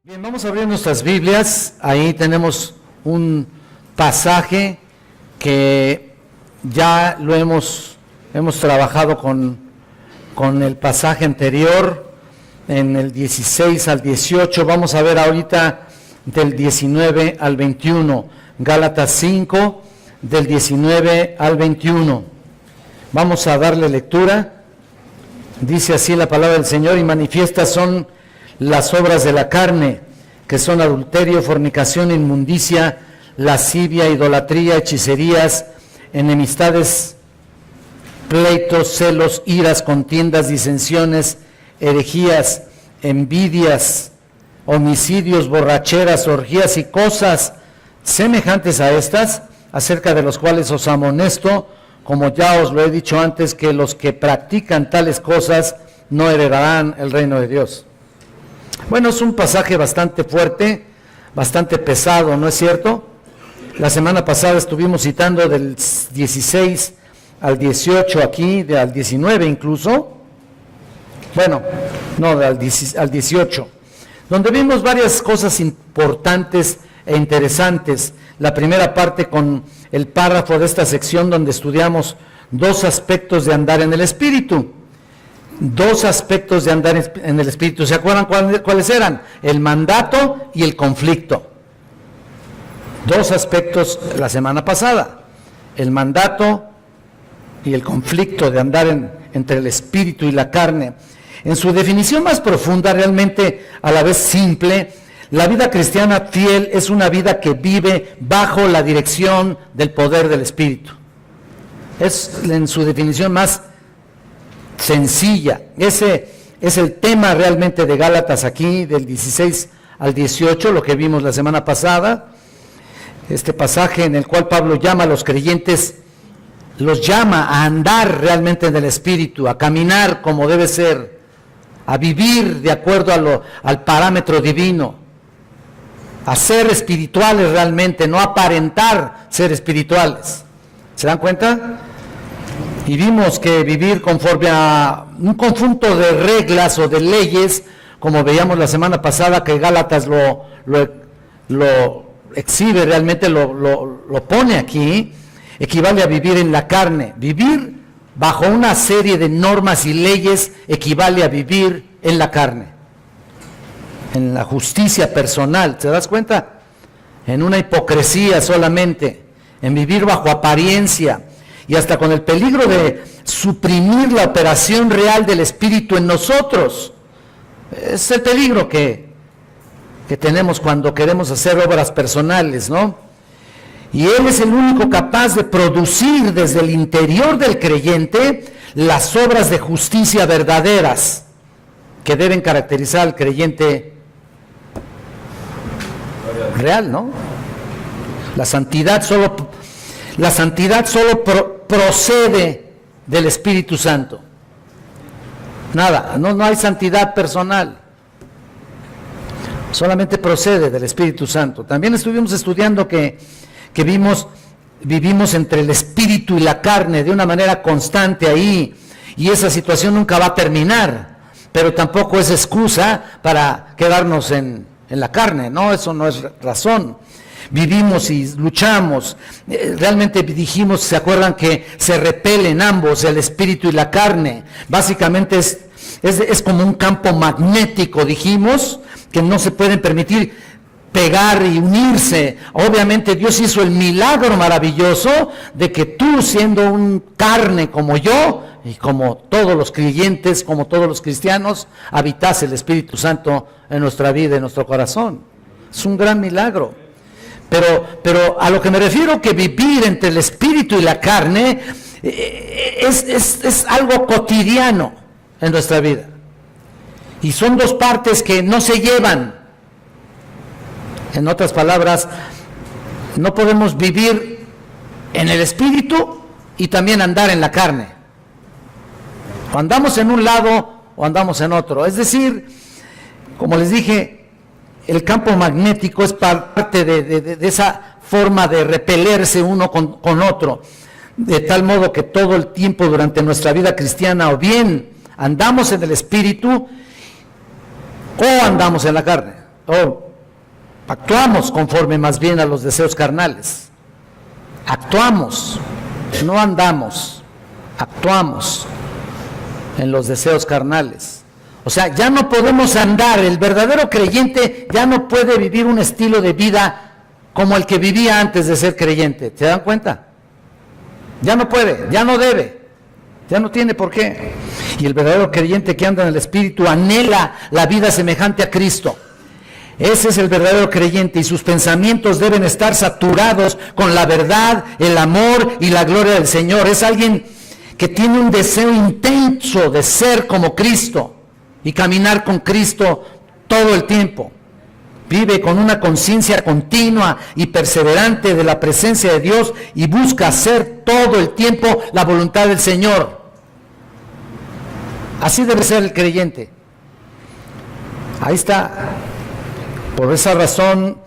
Bien, vamos a abrir nuestras Biblias. Ahí tenemos un pasaje que ya lo hemos trabajado con el pasaje anterior, en el 16 al 18. Vamos a ver ahorita del 19 al 21. Gálatas 5, del 19 al 21. Vamos a darle lectura. Dice así la palabra del Señor: y manifiestas son las obras de la carne, que son adulterio, fornicación, inmundicia, lascivia, idolatría, hechicerías, enemistades, pleitos, celos, iras, contiendas, disensiones, herejías, envidias, homicidios, borracheras, orgías y cosas semejantes a estas, acerca de los cuales os amonesto, como ya os lo he dicho antes, que los que practican tales cosas no heredarán el reino de Dios. Bueno, es un pasaje bastante fuerte, bastante pesado, ¿no es cierto? La semana pasada estuvimos citando del 16 al 18 aquí, al 19 incluso. Bueno, no, al 18, donde vimos varias cosas importantes e interesantes. La primera parte con el párrafo de esta sección donde estudiamos dos aspectos de andar en el Espíritu. Dos aspectos de andar en el Espíritu. ¿Se acuerdan cuáles eran? El mandato y el conflicto. Dos aspectos la semana pasada. El mandato y el conflicto de andar entre el Espíritu y la carne. En su definición más profunda, realmente a la vez simple, la vida cristiana fiel es una vida que vive bajo la dirección del poder del Espíritu. Es en su definición más sencilla. Ese es el tema realmente de Gálatas aquí, del 16 al 18, lo que vimos la semana pasada. Este pasaje en el cual Pablo llama a los creyentes, los llama a andar realmente en el Espíritu, a caminar como debe ser, a vivir de acuerdo al parámetro divino, a ser espirituales realmente, no aparentar ser espirituales. ¿Se dan cuenta? Y vimos que vivir conforme a un conjunto de reglas o de leyes, como veíamos la semana pasada, que Gálatas lo exhibe realmente, lo pone aquí, equivale a vivir en la carne. Vivir bajo una serie de normas y leyes equivale a vivir en la carne, en la justicia personal. ¿Te das cuenta? En una hipocresía solamente, en vivir bajo apariencia, y hasta con el peligro de suprimir la operación real del Espíritu en nosotros. Es el peligro que tenemos cuando queremos hacer obras personales, ¿no? Y Él es el único capaz de producir desde el interior del creyente las obras de justicia verdaderas que deben caracterizar al creyente real, ¿no? La santidad solo procede del Espíritu Santo. Nada, no hay santidad personal. Solamente procede del Espíritu Santo. También estuvimos estudiando que vivimos entre el Espíritu y la carne de una manera constante ahí, y esa situación nunca va a terminar, pero tampoco es excusa para quedarnos en la carne, ¿no? Eso no es razón. Vivimos y luchamos, realmente dijimos, ¿se acuerdan que se repelen ambos, el espíritu y la carne? Básicamente es como un campo magnético, dijimos, que no se pueden permitir pegar y unirse. Obviamente Dios hizo el milagro maravilloso de que tú, siendo un carne como yo, y como todos los creyentes, como todos los cristianos, habitase el Espíritu Santo en nuestra vida, en nuestro corazón. Es un gran milagro. Pero a lo que me refiero, que vivir entre el espíritu y la carne es algo cotidiano en nuestra vida. Y son dos partes que no se llevan. En otras palabras, no podemos vivir en el espíritu y también andar en la carne. O andamos en un lado o andamos en otro. Es decir, como les dije, el campo magnético es parte de esa forma de repelerse uno con otro, de tal modo que todo el tiempo durante nuestra vida cristiana o bien andamos en el Espíritu o andamos en la carne. actuamos conforme más bien a los deseos carnales. Actuamos, no andamos, actuamos en los deseos carnales. O sea, ya no podemos andar, el verdadero creyente ya no puede vivir un estilo de vida como el que vivía antes de ser creyente. ¿Se dan cuenta? Ya no puede, ya no debe, ya no tiene por qué. Y el verdadero creyente que anda en el Espíritu anhela la vida semejante a Cristo. Ese es el verdadero creyente y sus pensamientos deben estar saturados con la verdad, el amor y la gloria del Señor. Es alguien que tiene un deseo intenso de ser como Cristo y caminar con Cristo todo el tiempo. Vive con una conciencia continua y perseverante de la presencia de Dios y busca hacer todo el tiempo la voluntad del Señor. Así debe ser el creyente. Ahí está. Por esa razón,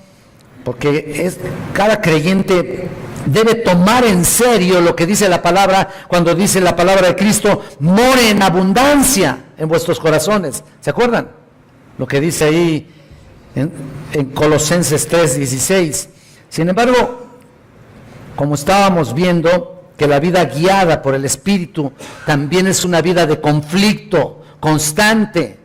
porque cada creyente debe tomar en serio lo que dice la palabra, cuando dice la palabra de Cristo, more en abundancia en vuestros corazones. ¿Se acuerdan? Lo que dice ahí en Colosenses 3:16. Sin embargo, como estábamos viendo, que la vida guiada por el Espíritu también es una vida de conflicto constante.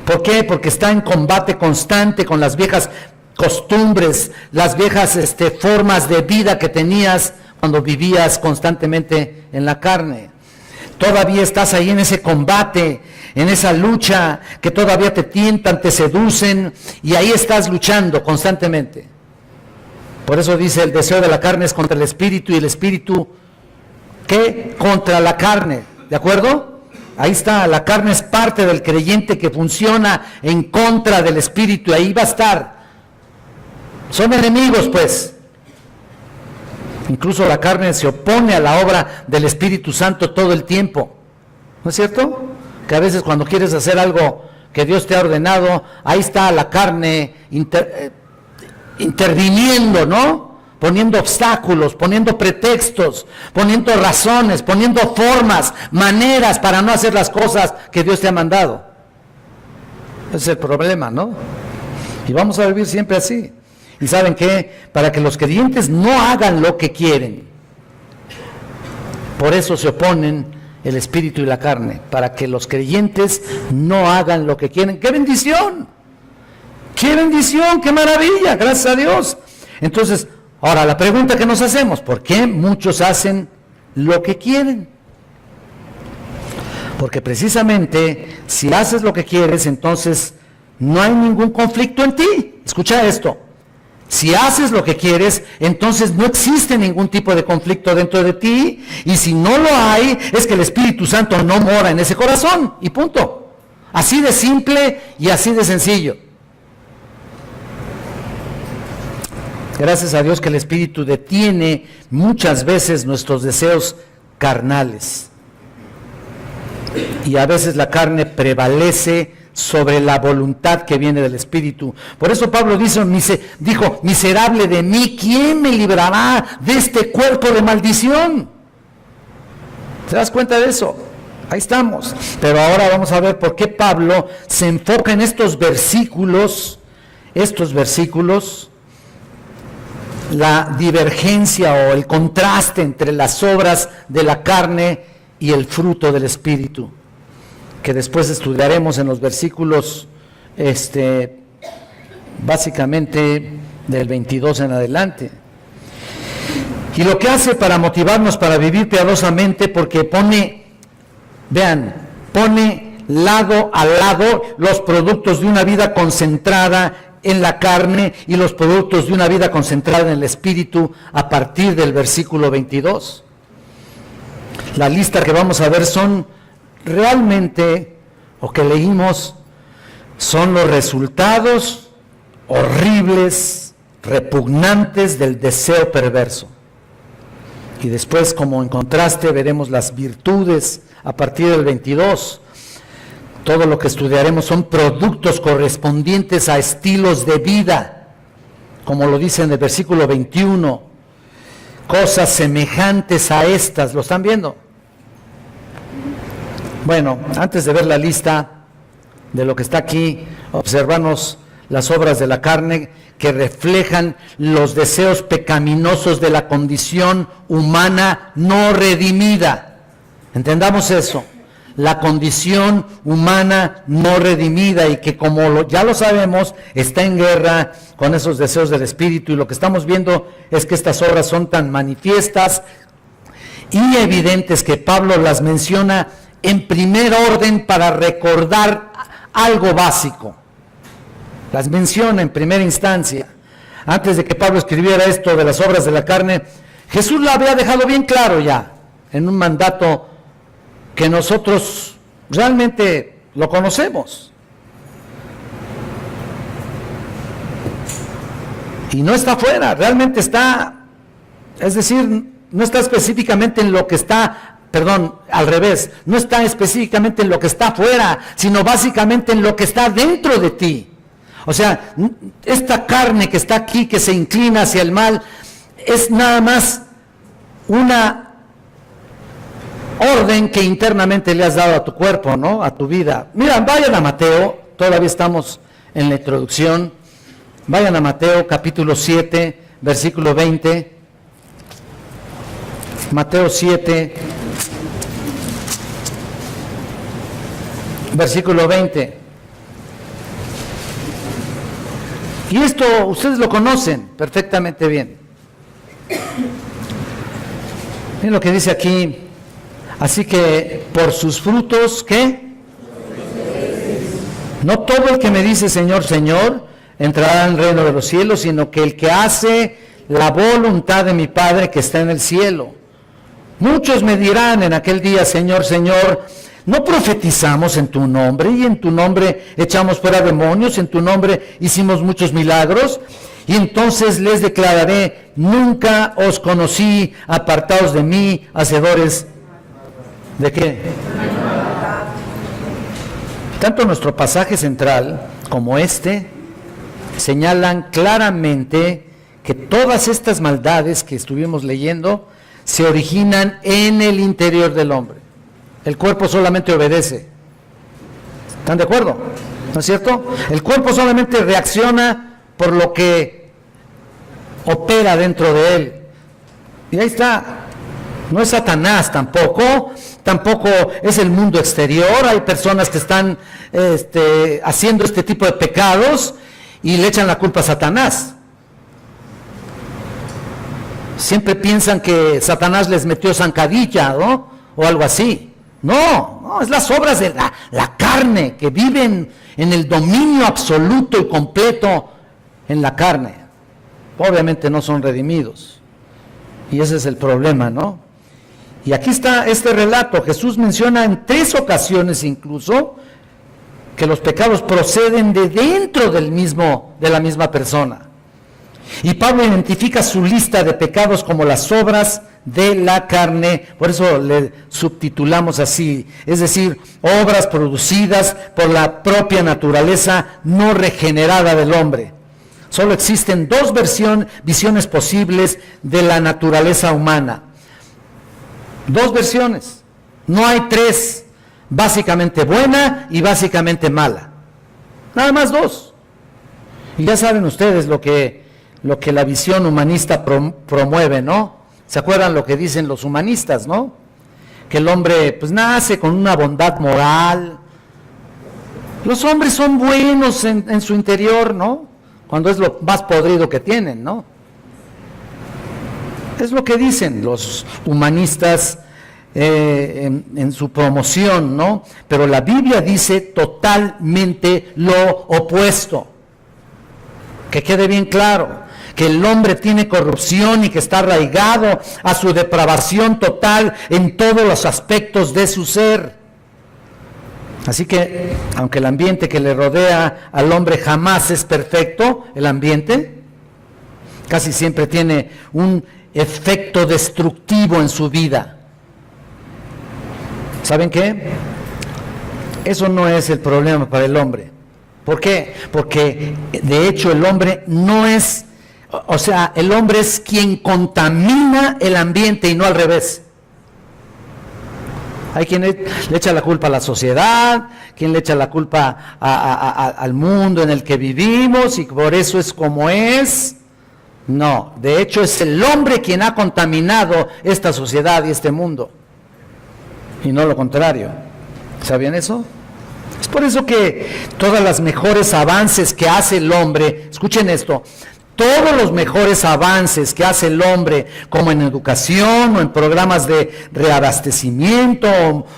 ¿Por qué? Porque está en combate constante con las viejas costumbres, las viejas formas de vida que tenías cuando vivías constantemente en la carne. Todavía estás ahí en ese combate, en esa lucha, que todavía te tientan, te seducen, y ahí estás luchando constantemente. Por eso dice, el deseo de la carne es contra el Espíritu, y el Espíritu, ¿qué? Contra la carne, ¿de acuerdo? Ahí está, la carne es parte del creyente que funciona en contra del Espíritu, y ahí va a estar. Son enemigos, pues. Incluso la carne se opone a la obra del Espíritu Santo todo el tiempo. ¿No es cierto? Que a veces cuando quieres hacer algo que Dios te ha ordenado, ahí está la carne interviniendo, ¿no? Poniendo obstáculos, poniendo pretextos, poniendo razones, poniendo formas, maneras para no hacer las cosas que Dios te ha mandado. Ese es el problema, ¿no? Y vamos a vivir siempre así. ¿Y saben qué? Para que los creyentes no hagan lo que quieren. Por eso se oponen el espíritu y la carne, para que los creyentes no hagan lo que quieren. ¡Qué bendición! ¡Qué bendición! ¡Qué maravilla! Gracias a Dios. Entonces, ahora la pregunta que nos hacemos, ¿por qué muchos hacen lo que quieren? Porque precisamente, si haces lo que quieres, entonces no hay ningún conflicto en ti. Escucha esto. Si haces lo que quieres, entonces no existe ningún tipo de conflicto dentro de ti, y si no lo hay, es que el Espíritu Santo no mora en ese corazón, y punto. Así de simple y así de sencillo. Gracias a Dios que el Espíritu detiene muchas veces nuestros deseos carnales, y a veces la carne prevalece sobre la voluntad que viene del Espíritu. Por eso Pablo dijo, miserable de mí, ¿quién me librará de este cuerpo de maldición? ¿Te das cuenta de eso? Ahí estamos. Pero ahora vamos a ver por qué Pablo se enfoca en estos versículos, la divergencia o el contraste entre las obras de la carne y el fruto del Espíritu, que después estudiaremos en los versículos, básicamente del 22 en adelante. Y lo que hace para motivarnos para vivir piadosamente, porque pone lado a lado los productos de una vida concentrada en la carne y los productos de una vida concentrada en el Espíritu a partir del versículo 22. La lista que vamos a ver son realmente, o que leímos, son los resultados horribles, repugnantes del deseo perverso. Y después, como en contraste, veremos las virtudes a partir del 22. Todo lo que estudiaremos son productos correspondientes a estilos de vida, como lo dice en el versículo 21, cosas semejantes a estas. ¿Lo están viendo? Bueno, antes de ver la lista de lo que está aquí, observanos las obras de la carne que reflejan los deseos pecaminosos de la condición humana no redimida. Entendamos eso, la condición humana no redimida, y que como ya lo sabemos, está en guerra con esos deseos del espíritu, y lo que estamos viendo es que estas obras son tan manifiestas y evidentes que Pablo las menciona en primer orden para recordar algo básico. Las menciona en primera instancia. Antes de que Pablo escribiera esto de las obras de la carne, Jesús lo había dejado bien claro ya, en un mandato que nosotros realmente lo conocemos. Y no está fuera, realmente está, es decir, no está específicamente en lo que está, al revés, no está específicamente en lo que está afuera, sino básicamente en lo que está dentro de ti. O sea, esta carne que está aquí, que se inclina hacia el mal, es nada más una orden que internamente le has dado a tu cuerpo, ¿no? A tu vida. Mira, vayan a Mateo, todavía estamos en la introducción. Vayan a Mateo capítulo 7, versículo 20. Mateo 7, versículo 20. Y esto ustedes lo conocen perfectamente bien. Miren lo que dice aquí. Así que por sus frutos, ¿qué? No todo el que me dice Señor, Señor, entrará en el reino de los cielos, sino que el que hace la voluntad de mi Padre que está en el cielo. Muchos me dirán en aquel día, Señor, Señor, ¿no profetizamos en tu nombre? Y en tu nombre echamos fuera demonios, en tu nombre hicimos muchos milagros. Y entonces les declararé, nunca os conocí, apartados de mí, hacedores ¿de qué? Tanto nuestro pasaje central como este señalan claramente que todas estas maldades que estuvimos leyendo se originan en el interior del hombre. El cuerpo solamente obedece. ¿Están de acuerdo? ¿No es cierto? El cuerpo solamente reacciona por lo que opera dentro de él. Y ahí está. No es Satanás tampoco es el mundo exterior. Hay personas que están haciendo este tipo de pecados y le echan la culpa a Satanás. Siempre piensan que Satanás les metió zancadilla, ¿no? O algo así. No, es las obras de la carne que viven en el dominio absoluto y completo en la carne. Obviamente no son redimidos. Y ese es el problema, ¿no? Y aquí está este relato. Jesús menciona en 3 ocasiones incluso que los pecados proceden de dentro de la misma persona. Y Pablo identifica su lista de pecados como las obras de la carne, por eso le subtitulamos así, es decir, obras producidas por la propia naturaleza no regenerada del hombre. Solo existen 2 visiones posibles de la naturaleza humana. 2 versiones, no hay 3, básicamente buena y básicamente mala. Nada más 2. Y ya saben ustedes lo que la visión humanista promueve, ¿no? ¿Se acuerdan lo que dicen los humanistas, no? Que el hombre pues nace con una bondad moral. Los hombres son buenos en su interior, ¿no? Cuando es lo más podrido que tienen, ¿no? Es lo que dicen los humanistas en su promoción, ¿no? Pero la Biblia dice totalmente lo opuesto. Que quede bien claro, que el hombre tiene corrupción y que está arraigado a su depravación total en todos los aspectos de su ser. Así que, aunque el ambiente que le rodea al hombre jamás es perfecto, el ambiente casi siempre tiene un efecto destructivo en su vida. ¿Saben qué? Eso no es el problema para el hombre. ¿Por qué? Porque de hecho el hombre no es, el hombre es quien contamina el ambiente y no al revés. Hay quien le echa la culpa a la sociedad, quien le echa la culpa al mundo en el que vivimos y por eso es como es. No, de hecho es el hombre quien ha contaminado esta sociedad y este mundo. Y no lo contrario. ¿Sabían eso? Es por eso que todos los mejores avances que hace el hombre, escuchen esto, todos los mejores avances que hace el hombre, como en educación o en programas de reabastecimiento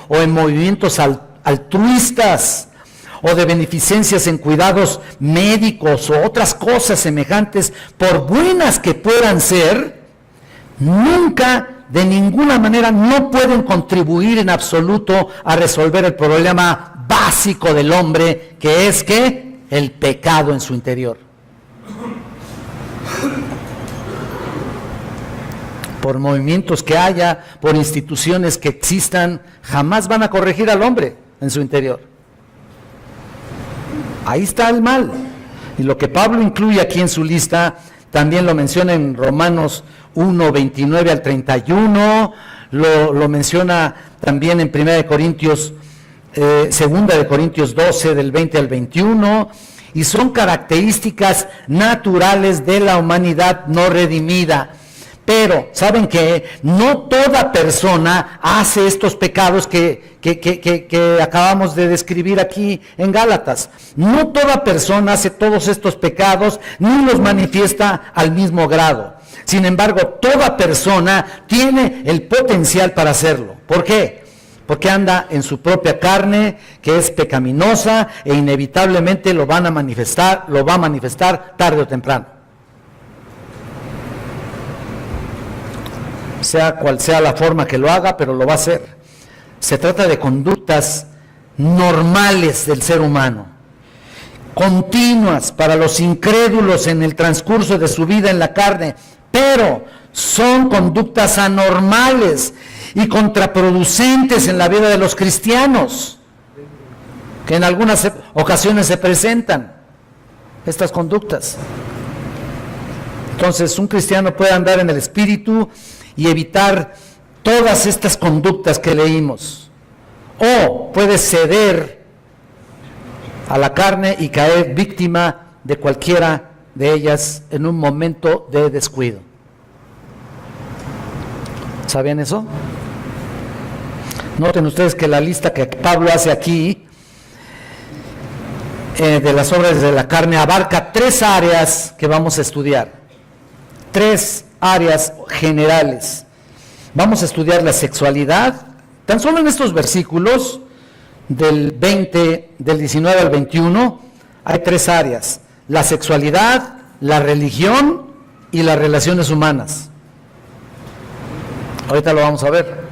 o en movimientos altruistas o de beneficencias en cuidados médicos o otras cosas semejantes, por buenas que puedan ser, nunca, de ninguna manera, no pueden contribuir en absoluto a resolver el problema básico del hombre, que es ¿qué? El pecado en su interior. Por movimientos que haya, por instituciones que existan, jamás van a corregir al hombre en su interior. Ahí está el mal. Y lo que Pablo incluye aquí en su lista, también lo menciona en Romanos 1, 29 al 31, lo menciona también en 2 de Corintios 12, del 20 al 21, y son características naturales de la humanidad no redimida. Pero, ¿saben qué? No toda persona hace estos pecados que acabamos de describir aquí en Gálatas. No toda persona hace todos estos pecados, ni los manifiesta al mismo grado. Sin embargo, toda persona tiene el potencial para hacerlo. ¿Por qué? Porque anda en su propia carne, que es pecaminosa, e inevitablemente lo va a manifestar tarde o temprano. Sea cual sea la forma que lo haga, pero lo va a hacer. Se trata de conductas normales del ser humano, continuas para los incrédulos en el transcurso de su vida en la carne, pero son conductas anormales y contraproducentes en la vida de los cristianos, que en algunas ocasiones se presentan estas conductas. Entonces, un cristiano puede andar en el Espíritu y evitar todas estas conductas que leímos, o puede ceder a la carne y caer víctima de cualquiera de ellas en un momento de descuido. ¿Sabían eso? Noten ustedes que la lista que Pablo hace aquí de las obras de la carne abarca 3 áreas que vamos a estudiar, 3 áreas generales. Vamos a estudiar la sexualidad. Tan solo en estos versículos del 19 al 21 hay 3 áreas: la sexualidad, la religión y las relaciones humanas. Ahorita lo vamos a ver.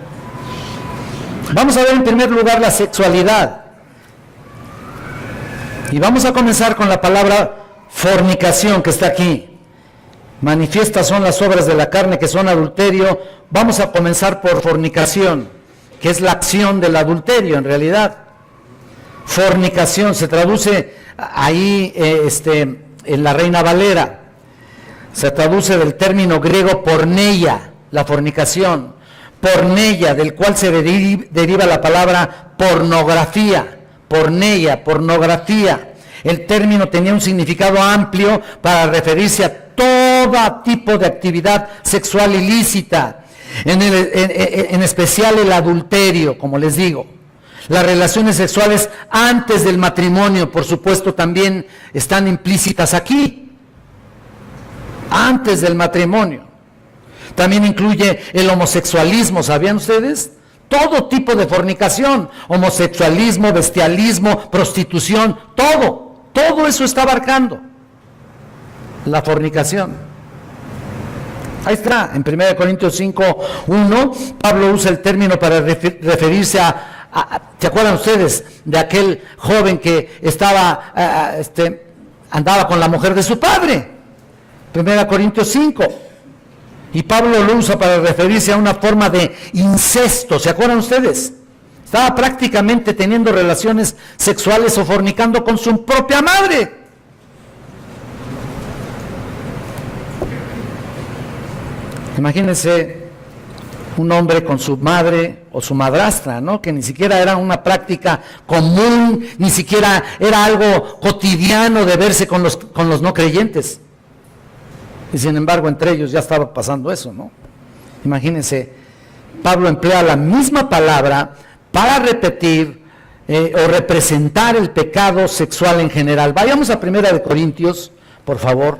Vamos a ver en primer lugar la sexualidad. Y vamos a comenzar con la palabra fornicación, que está aquí. Manifiestas son las obras de la carne, que son adulterio. Vamos a comenzar por fornicación, que es la acción del adulterio en realidad. Fornicación se traduce ahí en la Reina Valera. Se traduce del término griego porneia, la fornicación. Porneia, del cual se deriva la palabra pornografía. Porneia, pornografía. El término tenía un significado amplio para referirse a todo tipo de actividad sexual ilícita, en especial el adulterio, como les digo. Las relaciones sexuales antes del matrimonio, por supuesto, también están implícitas aquí. Antes del matrimonio. También incluye el homosexualismo, ¿sabían ustedes? Todo tipo de fornicación, homosexualismo, bestialismo, prostitución, todo eso está abarcando la fornicación. Ahí está, en 1 Corintios 5:1, Pablo usa el término para referirse ¿se acuerdan ustedes de aquel joven que andaba con la mujer de su padre? 1 Corintios 5. Y Pablo lo usa para referirse a una forma de incesto, ¿se acuerdan ustedes? Estaba prácticamente teniendo relaciones sexuales o fornicando con su propia madre. Imagínense un hombre con su madre o su madrastra, ¿no? Que ni siquiera era una práctica común, ni siquiera era algo cotidiano de verse con los no creyentes. Y sin embargo, entre ellos ya estaba pasando eso, ¿no? Imagínense, Pablo emplea la misma palabra para repetir o representar el pecado sexual en general. Vayamos a 1 Corintios, por favor.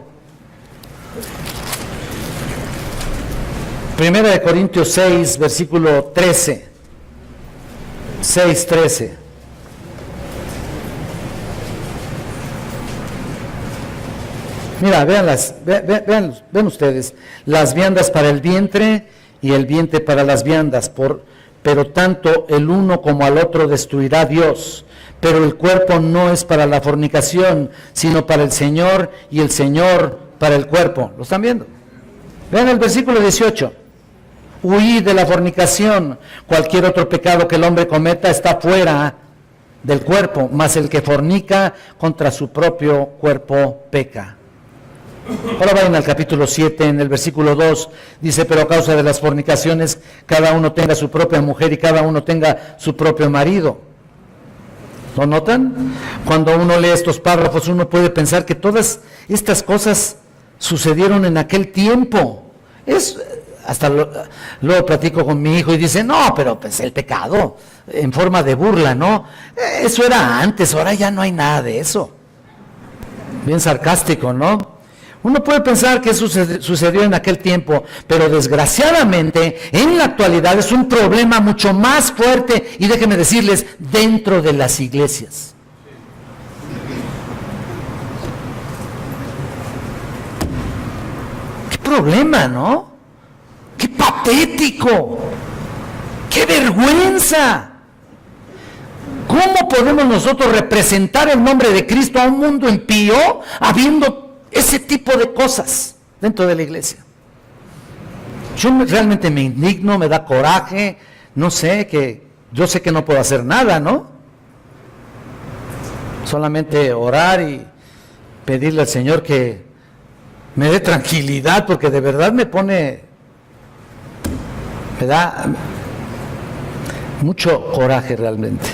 1 Corintios 6, versículo 13. 6:13. Mira, vean ustedes, las viandas para el vientre y el vientre para las viandas, pero tanto el uno como al otro destruirá Dios. Pero el cuerpo no es para la fornicación, sino para el Señor, y el Señor para el cuerpo. ¿Lo están viendo? Vean el versículo 18. Huid de la fornicación. Cualquier otro pecado que el hombre cometa está fuera del cuerpo, mas el que fornica contra su propio cuerpo peca. Ahora vayan al capítulo 7, en el versículo 2, dice, pero a causa de las fornicaciones, cada uno tenga su propia mujer y cada uno tenga su propio marido. ¿Lo notan? Cuando uno lee estos párrafos, uno puede pensar que todas estas cosas sucedieron en aquel tiempo. Luego platico con mi hijo y dice, no, pero pues el pecado, en forma de burla, ¿no? Eso era antes, ahora ya no hay nada de eso. Bien sarcástico, ¿no? Uno puede pensar que eso sucedió en aquel tiempo, pero desgraciadamente en la actualidad es un problema mucho más fuerte, y déjenme decirles, dentro de las iglesias. ¡Qué problema!, ¿no? ¡Qué patético! ¡Qué vergüenza! ¿Cómo podemos nosotros representar el nombre de Cristo a un mundo impío habiendo ese tipo de cosas dentro de la iglesia? Yo realmente me indigno, me da coraje, yo sé que no puedo hacer nada, ¿no? Solamente orar y pedirle al Señor que me dé tranquilidad, porque de verdad me da mucho coraje realmente.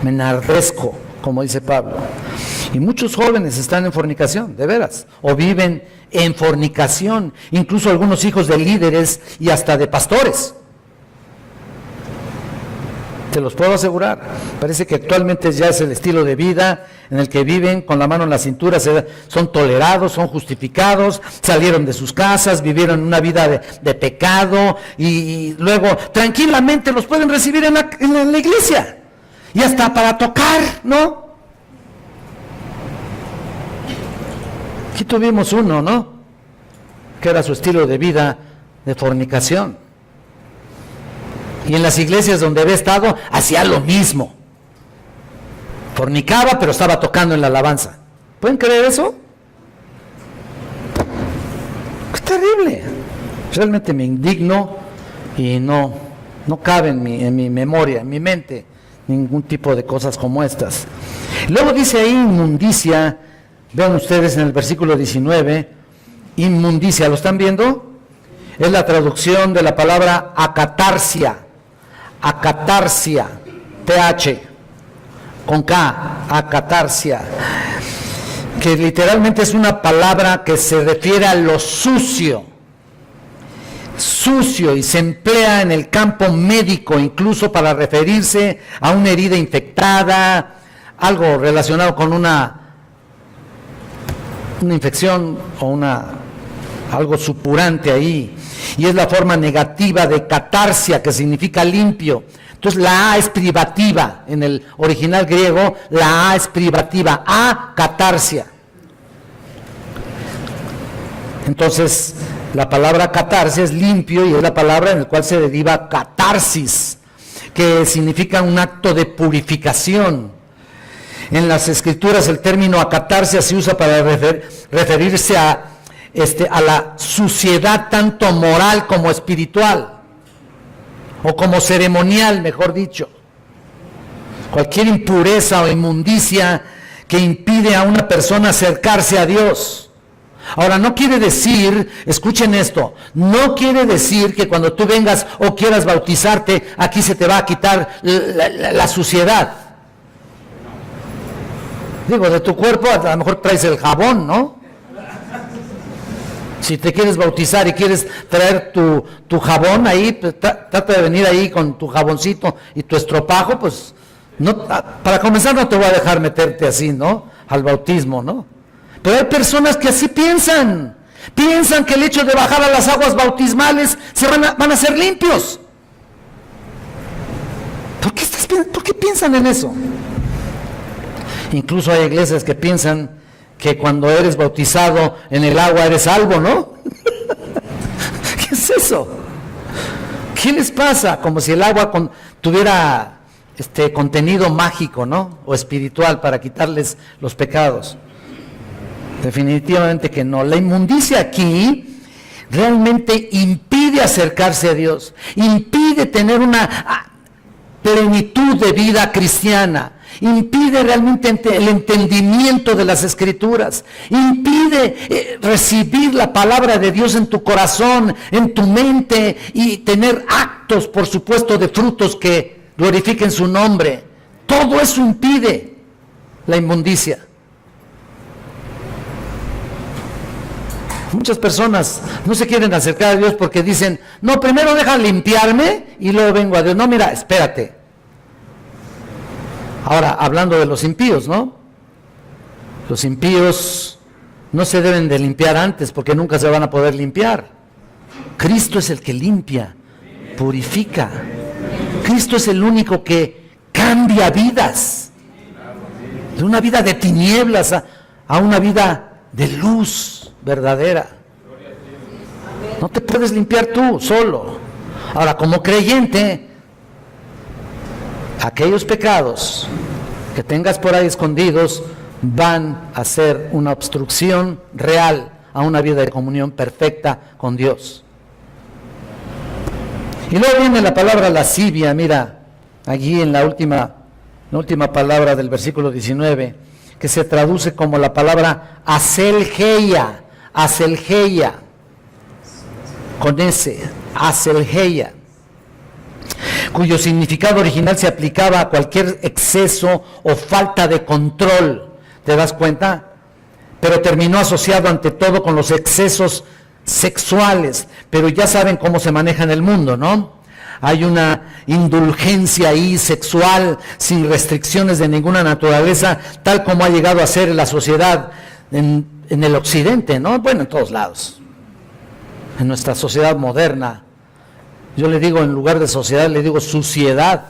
Me enardezco, como dice Pablo. Y muchos jóvenes están en fornicación, de veras, o viven en fornicación, incluso algunos hijos de líderes y hasta de pastores. Te los puedo asegurar. Parece que actualmente ya es el estilo de vida en el que viven con la mano en la cintura, son tolerados, son justificados, salieron de sus casas, vivieron una vida de pecado, y luego tranquilamente los pueden recibir en la iglesia, y hasta para tocar, ¿no? Aquí tuvimos uno, ¿no?, que era su estilo de vida de fornicación. Y en las iglesias donde había estado, hacía lo mismo. Fornicaba, pero estaba tocando en la alabanza. ¿Pueden creer eso? Es terrible. Realmente me indigno, y no cabe en mi memoria, en mi mente, ningún tipo de cosas como estas. Luego dice ahí inmundicia. Vean ustedes en el versículo 19, inmundicia, ¿lo están viendo? Es la traducción de la palabra acatarsia, TH, con K, acatarsia, que literalmente es una palabra que se refiere a lo sucio, y se emplea en el campo médico, incluso para referirse a una herida infectada, algo relacionado con una infección o algo supurante ahí, y es la forma negativa de catarsia, que significa limpio. Entonces la A es privativa, en el original griego la A es privativa, acatarsia. Entonces la palabra catarsia es limpio, y es la palabra en la cual se deriva catarsis, que significa un acto de purificación. En las escrituras el término acatarsia se usa para referirse a la suciedad tanto moral como espiritual, o como ceremonial, mejor dicho. Cualquier impureza o inmundicia que impide a una persona acercarse a Dios, Ahora, no quiere decir, escuchen esto, no quiere decir que cuando tú vengas o quieras bautizarte, aquí se te va a quitar la suciedad. Digo, de tu cuerpo a lo mejor traes el jabón, ¿no? Si te quieres bautizar y quieres traer tu jabón ahí, pues, trata de venir ahí con tu jaboncito y tu estropajo, pues, no, para comenzar no te voy a dejar meterte así, ¿no? Al bautismo, ¿no? Pero hay personas que así piensan que el hecho de bajar a las aguas bautismales van a ser limpios. ¿Por qué piensan en eso? Incluso hay iglesias que piensan que cuando eres bautizado en el agua eres salvo, ¿no? ¿Qué es eso? ¿Qué les pasa? Como si el agua tuviera contenido mágico, ¿no? O espiritual para quitarles los pecados. Definitivamente que no. La inmundicia aquí realmente impide acercarse a Dios, impide tener una plenitud de vida cristiana, impide realmente el entendimiento de las Escrituras, impide recibir la palabra de Dios en tu corazón, en tu mente, y tener actos, por supuesto, de frutos que glorifiquen su nombre. Todo eso impide la inmundicia. Muchas personas no se quieren acercar a Dios porque dicen, no, primero deja limpiarme y luego vengo a Dios. No, mira, espérate. Ahora, hablando de los impíos, ¿no? Los impíos no se deben de limpiar antes porque nunca se van a poder limpiar. Cristo es el que limpia, purifica. Cristo es el único que cambia vidas. De una vida de tinieblas a una vida de luz verdadera. No te puedes limpiar tú solo. Ahora, como creyente, aquellos pecados que tengas por ahí escondidos van a ser una obstrucción real a una vida de comunión perfecta con Dios. Y luego viene la palabra lascivia, mira, allí en la última palabra del versículo 19, que se traduce como la palabra aselgeia, con S, aselgeia, cuyo significado original se aplicaba a cualquier exceso o falta de control, ¿te das cuenta? Pero terminó asociado ante todo con los excesos sexuales, pero ya saben cómo se maneja en el mundo, ¿no? Hay una indulgencia ahí sexual sin restricciones de ninguna naturaleza, tal como ha llegado a ser la sociedad en el occidente, ¿no? Bueno, en todos lados. En nuestra sociedad moderna, yo le digo, en lugar de sociedad, le digo suciedad.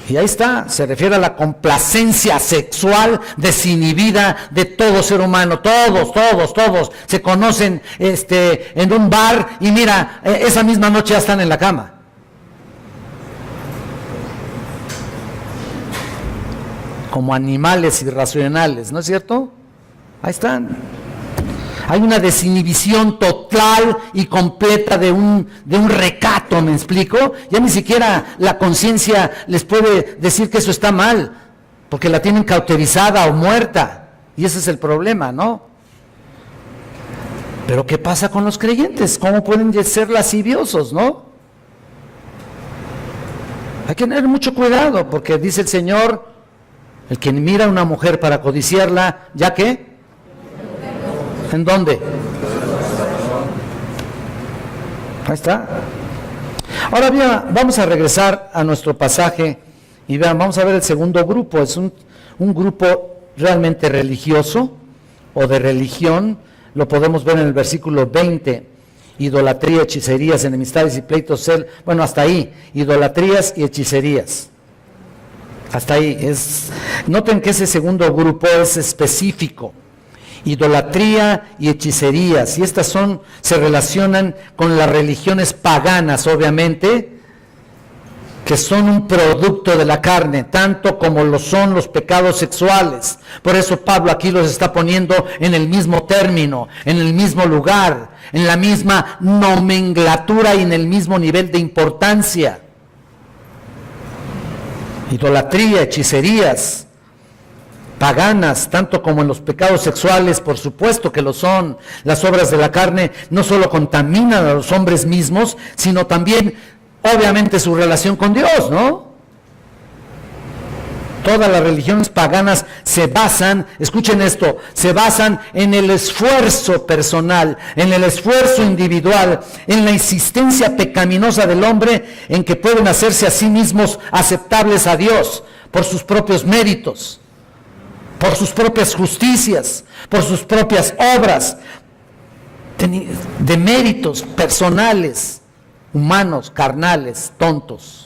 Y ahí está, se refiere a la complacencia sexual desinhibida de todo ser humano. Todos se conocen en un bar y mira, esa misma noche ya están en la cama. Como animales irracionales, ¿no es cierto? Ahí están. Hay una desinhibición total y completa de un recato, ¿me explico? Ya ni siquiera la conciencia les puede decir que eso está mal, porque la tienen cauterizada o muerta, y ese es el problema, ¿no? Pero ¿qué pasa con los creyentes? ¿Cómo pueden ser lasciviosos, no? Hay que tener mucho cuidado, porque dice el Señor, el que mira a una mujer para codiciarla, ¿ya qué? ¿En dónde? Ahí está. Ahora bien, vamos a regresar a nuestro pasaje y vean, vamos a ver el segundo grupo. Es un grupo realmente religioso o de religión. Lo podemos ver en el versículo 20. Idolatría, hechicerías, enemistades y pleitos. Bueno, hasta ahí. Idolatrías y hechicerías. Hasta ahí. Noten que ese segundo grupo es específico. Idolatría y hechicerías, y estas se relacionan con las religiones paganas, obviamente, que son un producto de la carne, tanto como lo son los pecados sexuales. Por eso Pablo aquí los está poniendo en el mismo término, en el mismo lugar, en la misma nomenclatura y en el mismo nivel de importancia. Idolatría, hechicerías. paganas, tanto como en los pecados sexuales, por supuesto que lo son. Las obras de la carne no solo contaminan a los hombres mismos, sino también, obviamente, su relación con Dios, ¿no? Todas las religiones paganas se basan, escuchen esto, se basan en el esfuerzo personal, en el esfuerzo individual, en la insistencia pecaminosa del hombre en que pueden hacerse a sí mismos aceptables a Dios por sus propios méritos, por sus propias justicias, por sus propias obras, de méritos personales, humanos, carnales, tontos,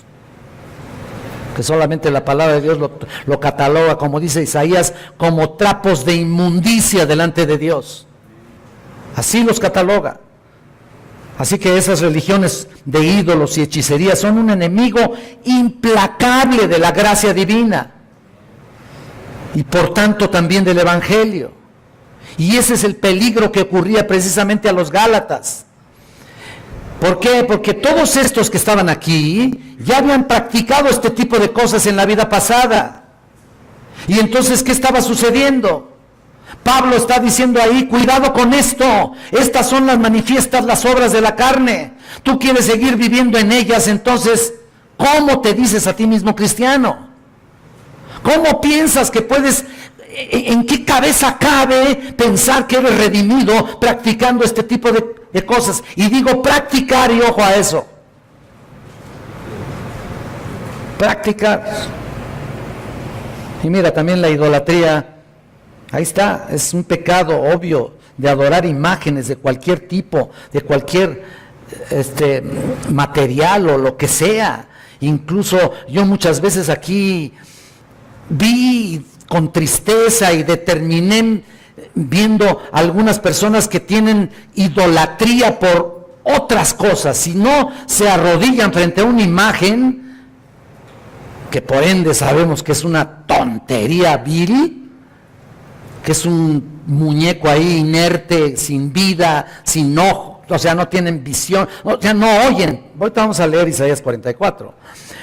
que solamente la palabra de Dios lo cataloga, como dice Isaías, como trapos de inmundicia delante de Dios. Así los cataloga. Así que esas religiones de ídolos y hechicería son un enemigo implacable de la gracia divina y por tanto también del Evangelio. Y ese es el peligro que ocurría precisamente a los Gálatas. ¿Por qué? Porque todos estos que estaban aquí ya habían practicado este tipo de cosas en la vida pasada. Y entonces, ¿qué estaba sucediendo? Pablo está diciendo ahí, cuidado con esto, estas son las manifiestas, las obras de la carne. Tú quieres seguir viviendo en ellas, entonces, ¿cómo te dices a ti mismo cristiano? ¿Cómo piensas que puedes, en qué cabeza cabe pensar que eres redimido practicando este tipo de cosas? Y digo practicar, y ojo a eso. Practicar. Y mira, también la idolatría, ahí está, es un pecado obvio de adorar imágenes de cualquier tipo, de cualquier material o lo que sea. Incluso yo muchas veces aquí vi con tristeza y determiné viendo algunas personas que tienen idolatría por otras cosas, si no se arrodillan frente a una imagen, que por ende sabemos que es una tontería vil, que es un muñeco ahí inerte, sin vida, sin ojo, o sea, no tienen visión, o sea, no oyen. Ahorita vamos a leer Isaías 44.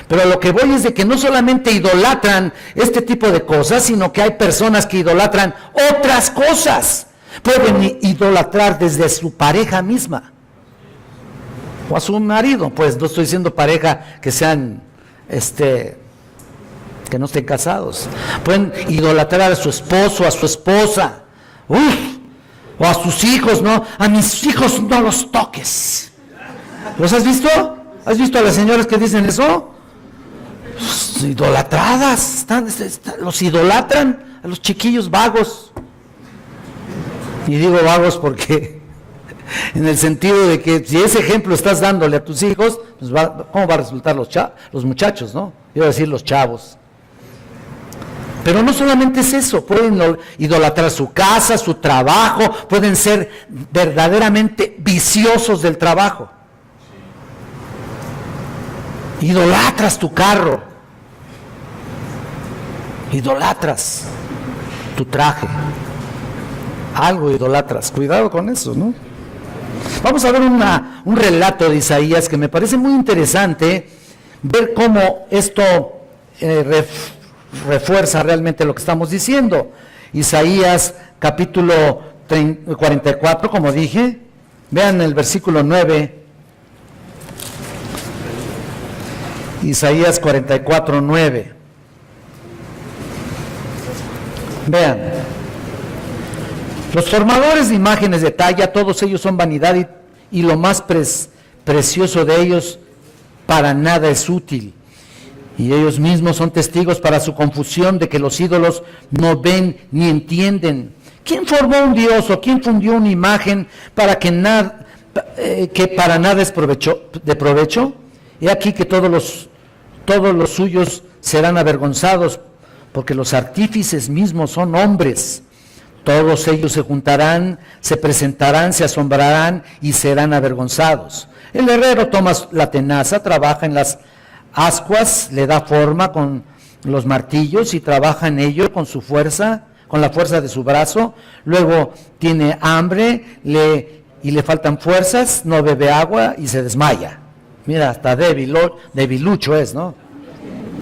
Pero lo que voy es de que no solamente idolatran este tipo de cosas, sino que hay personas que idolatran otras cosas. Pueden idolatrar desde su pareja misma o a su marido. Pues no estoy diciendo pareja que sean, que no estén casados. Pueden idolatrar a su esposo, a su esposa, o a sus hijos, ¿no? A mis hijos no los toques. ¿Los has visto? ¿Has visto a las señoras que dicen eso? Idolatradas, los idolatran a los chiquillos vagos. Y digo vagos porque en el sentido de que si ese ejemplo estás dándole a tus hijos, pues ¿cómo va a resultar los muchachos, no? Iba a decir los chavos. Pero no solamente es eso, pueden idolatrar su casa, su trabajo, pueden ser verdaderamente viciosos del trabajo. Idolatras tu carro, idolatras tu traje, algo idolatras, cuidado con eso, ¿no? Vamos a ver un relato de Isaías que me parece muy interesante, ver cómo esto refuerza realmente lo que estamos diciendo. Isaías capítulo 44, como dije, vean el versículo 9. Isaías 44, 9. Vean. Los formadores de imágenes de talla, todos ellos son vanidad y lo más precioso de ellos para nada es útil. Y ellos mismos son testigos para su confusión de que los ídolos no ven ni entienden. ¿Quién formó un dios o quién fundió una imagen para que para nada es de provecho? He aquí que todos los suyos serán avergonzados, porque los artífices mismos son hombres. Todos ellos se juntarán, se presentarán, se asombrarán y serán avergonzados. El herrero toma la tenaza, trabaja en las ascuas, le da forma con los martillos y trabaja en ello con su fuerza, con la fuerza de su brazo. Luego tiene hambre y le faltan fuerzas, no bebe agua y se desmaya. Mira, hasta debilucho es, ¿no?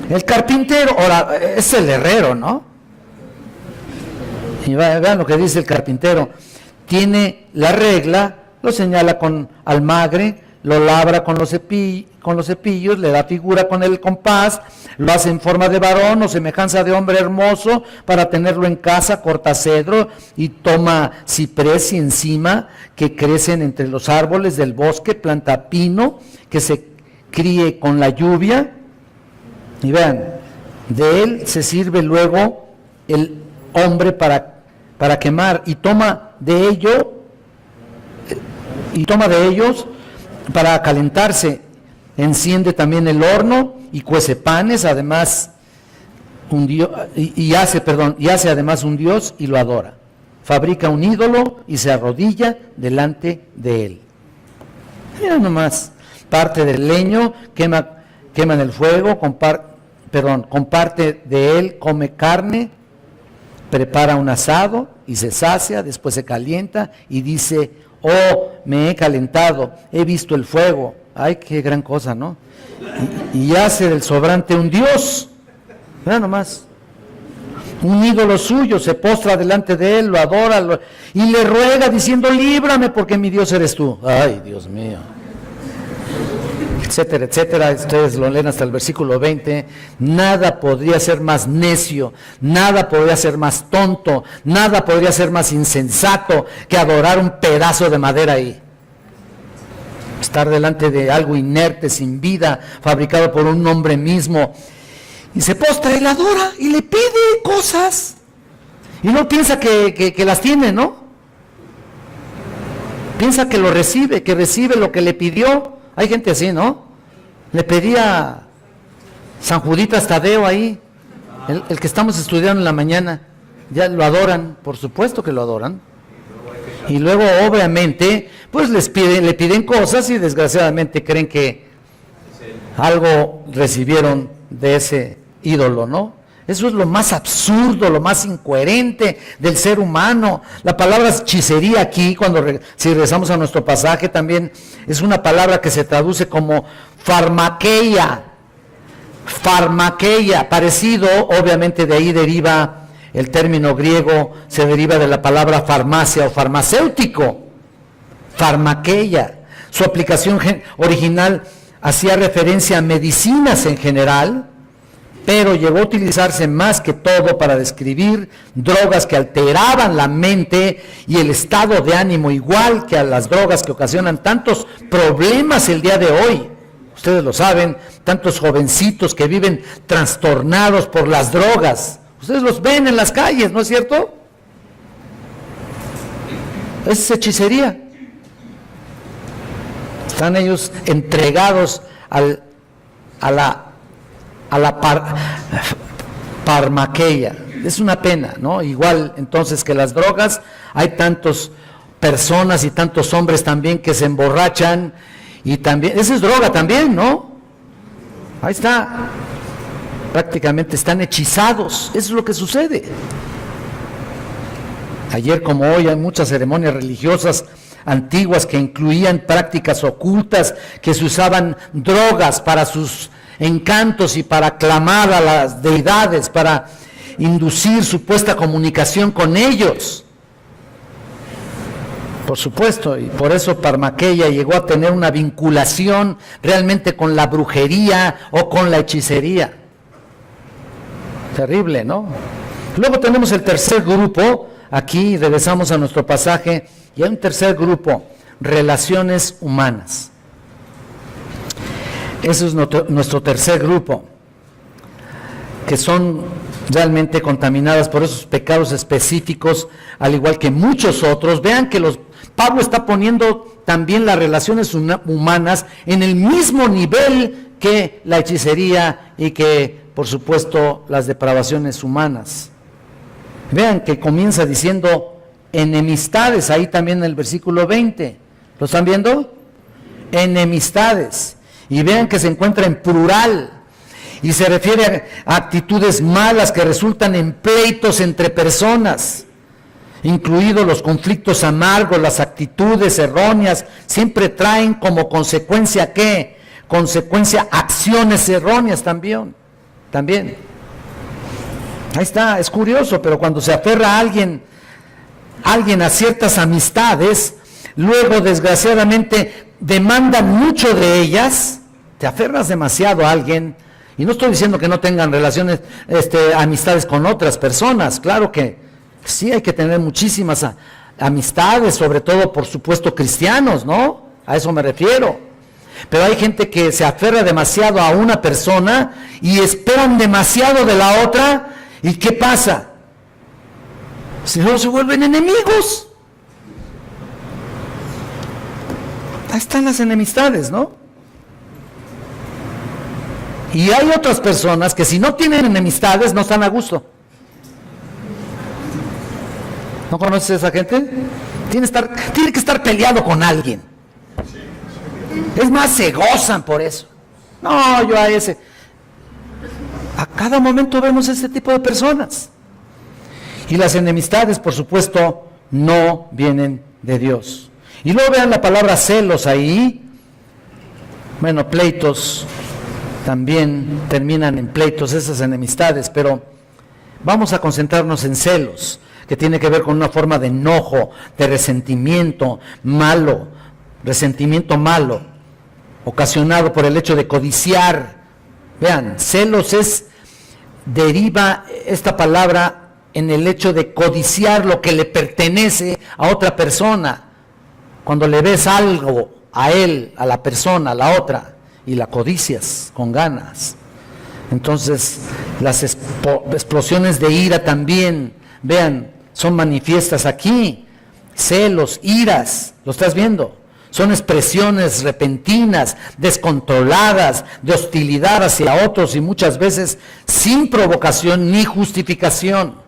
El carpintero, ahora, es el herrero, ¿no? Y vean lo que dice el carpintero. Tiene la regla, lo señala con almagre, lo labra con los cepillos, le da figura con el compás, lo hace en forma de varón o semejanza de hombre hermoso para tenerlo en casa, corta cedro y toma ciprés y encima que crecen entre los árboles del bosque, planta pino que se críe con la lluvia. Y vean, de él se sirve luego el hombre para quemar y toma de ellos para calentarse. Enciende también el horno y cuece panes, además hace además un dios y lo adora. Fabrica un ídolo y se arrodilla delante de él. Mira nomás, parte del leño, quema en el fuego, comparte de él, come carne, prepara un asado y se sacia, después se calienta y dice: oh, me he calentado, he visto el fuego. Ay, qué gran cosa, ¿no? Y hace del sobrante un dios. Mira nomás. Un ídolo suyo, se postra delante de él, lo adora y le ruega diciendo: líbrame porque mi Dios eres tú. Ay, Dios mío. Etcétera, etcétera. Ustedes lo leen hasta el versículo 20. Nada podría ser más necio, nada podría ser más tonto, nada podría ser más insensato que adorar un pedazo de madera ahí. Estar delante de algo inerte, sin vida, fabricado por un hombre mismo, y se postra y la adora y le pide cosas y no piensa que las tiene, ¿no? Piensa que lo recibe, que recibe lo que le pidió. Hay gente así, ¿no? Le pedía San Juditas Tadeo ahí, el que estamos estudiando en la mañana. Ya lo adoran, por supuesto que lo adoran. Y luego, obviamente, pues le piden cosas y desgraciadamente creen que algo recibieron de ese ídolo, ¿no? Eso es lo más absurdo, lo más incoherente del ser humano. La palabra hechicería aquí, si regresamos a nuestro pasaje, también es una palabra que se traduce como farmakeia, parecido, obviamente de ahí deriva el término griego, se deriva de la palabra farmacia o farmacéutico, farmakeia. Su aplicación original hacía referencia a medicinas en general, pero llegó a utilizarse más que todo para describir drogas que alteraban la mente y el estado de ánimo, igual que a las drogas que ocasionan tantos problemas el día de hoy. Ustedes lo saben, tantos jovencitos que viven trastornados por las drogas. Ustedes los ven en las calles, ¿no es cierto? Es hechicería. Están ellos entregados a la parmaqueia. Es una pena, ¿no? Igual entonces que las drogas, hay tantas personas y tantos hombres también que se emborrachan y también, esa es droga también, ¿no? Ahí está, prácticamente están hechizados, eso es lo que sucede. Ayer como hoy hay muchas ceremonias religiosas antiguas que incluían prácticas ocultas, que se usaban drogas para sus encantos y para clamar a las deidades, para inducir supuesta comunicación con ellos. Por supuesto, y por eso Parmaqueia llegó a tener una vinculación realmente con la brujería o con la hechicería. Terrible, ¿no? Luego tenemos el tercer grupo, aquí regresamos a nuestro pasaje, y hay un tercer grupo, relaciones humanas. Ese es nuestro tercer grupo, que son realmente contaminadas por esos pecados específicos, al igual que muchos otros. Vean que Pablo está poniendo también las relaciones humanas en el mismo nivel que la hechicería y que, por supuesto, las depravaciones humanas. Vean que comienza diciendo enemistades, ahí también en el versículo 20. ¿Lo están viendo? Enemistades. Y vean que se encuentra en plural y se refiere a actitudes malas que resultan en pleitos entre personas, incluidos los conflictos amargos. Las actitudes erróneas siempre traen como consecuencia ¿qué? Consecuencia acciones erróneas también. Ahí está, es curioso, pero cuando se aferra a alguien alguien a ciertas amistades, luego desgraciadamente demandan mucho de ellas, te aferras demasiado a alguien, y no estoy diciendo que no tengan relaciones, amistades con otras personas, claro que sí hay que tener muchísimas amistades, sobre todo por supuesto cristianos, ¿no? A eso me refiero. Pero hay gente que se aferra demasiado a una persona y esperan demasiado de la otra, ¿y qué pasa? Si no, se vuelven enemigos. Ahí están las enemistades, ¿no? Y hay otras personas que si no tienen enemistades no están a gusto. ¿No conoces a esa gente? Tiene que estar peleado con alguien. Es más, se gozan por eso. No, yo a ese. A cada momento vemos ese tipo de personas. Y las enemistades, por supuesto, no vienen de Dios. Y luego vean la palabra celos ahí. Bueno, pleitos también terminan en pleitos esas enemistades, pero vamos a concentrarnos en celos, que tiene que ver con una forma de enojo, de resentimiento malo, ocasionado por el hecho de codiciar. Vean, celos deriva esta palabra en el hecho de codiciar lo que le pertenece a otra persona. Cuando le ves algo a él, a la persona, a la otra, y la codicias con ganas. Entonces, las explosiones de ira también, vean, son manifiestas aquí. Celos, iras, ¿lo estás viendo? Son expresiones repentinas, descontroladas, de hostilidad hacia otros y muchas veces sin provocación ni justificación.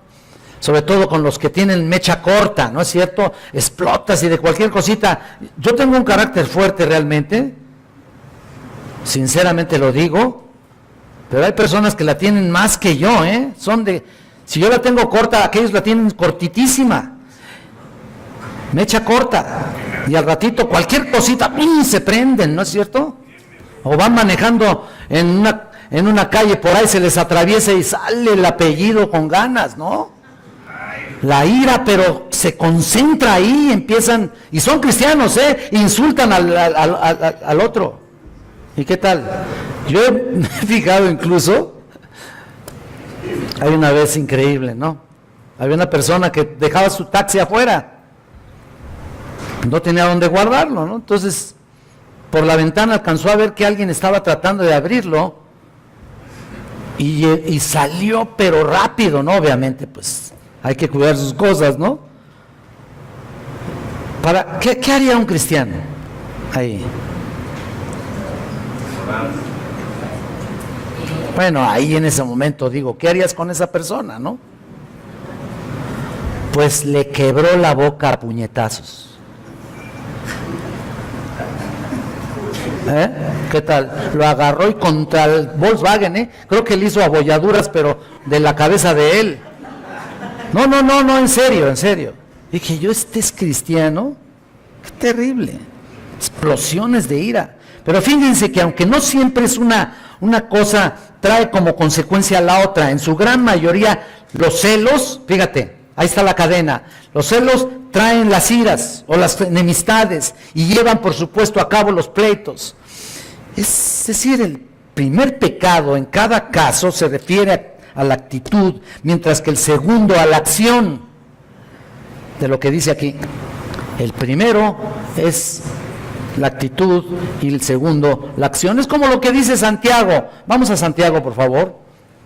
Sobre todo con los que tienen mecha corta, ¿no es cierto? Explotas y de cualquier cosita. Yo tengo un carácter fuerte realmente, sinceramente lo digo, pero hay personas que la tienen más que yo, ¿eh? Si yo la tengo corta, aquellos la tienen cortitísima. Mecha corta. Y al ratito cualquier cosita, ¡pum!, se prenden, ¿no es cierto? O van manejando en una calle, por ahí se les atraviesa y sale el apellido con ganas, ¿no? La ira, pero se concentra ahí, empiezan, y son cristianos, insultan al otro. ¿Y qué tal? Yo me he fijado incluso, hay una vez increíble, ¿no? Había una persona que dejaba su taxi afuera, no tenía dónde guardarlo, ¿no? Entonces, por la ventana alcanzó a ver que alguien estaba tratando de abrirlo y salió, pero rápido, ¿no? Obviamente, pues hay que cuidar sus cosas, ¿no? ¿Qué haría un cristiano ahí? Bueno, ahí en ese momento digo, ¿qué harías con esa persona, no? Pues le quebró la boca a puñetazos. ¿Qué tal? Lo agarró y contra el Volkswagen, creo que le hizo abolladuras, pero de la cabeza de él. No, en serio. Dije, este es cristiano, qué terrible. Explosiones de ira. Pero fíjense que aunque no siempre es una cosa, trae como consecuencia la otra. En su gran mayoría, los celos, fíjate, ahí está la cadena. Los celos traen las iras o las enemistades y llevan, por supuesto, a cabo los pleitos. Es decir, el primer pecado en cada caso se refiere a la actitud, mientras que el segundo a la acción de lo que dice aquí. El primero es la actitud y el segundo la acción. Es como lo que dice Santiago. Vamos a Santiago, por favor,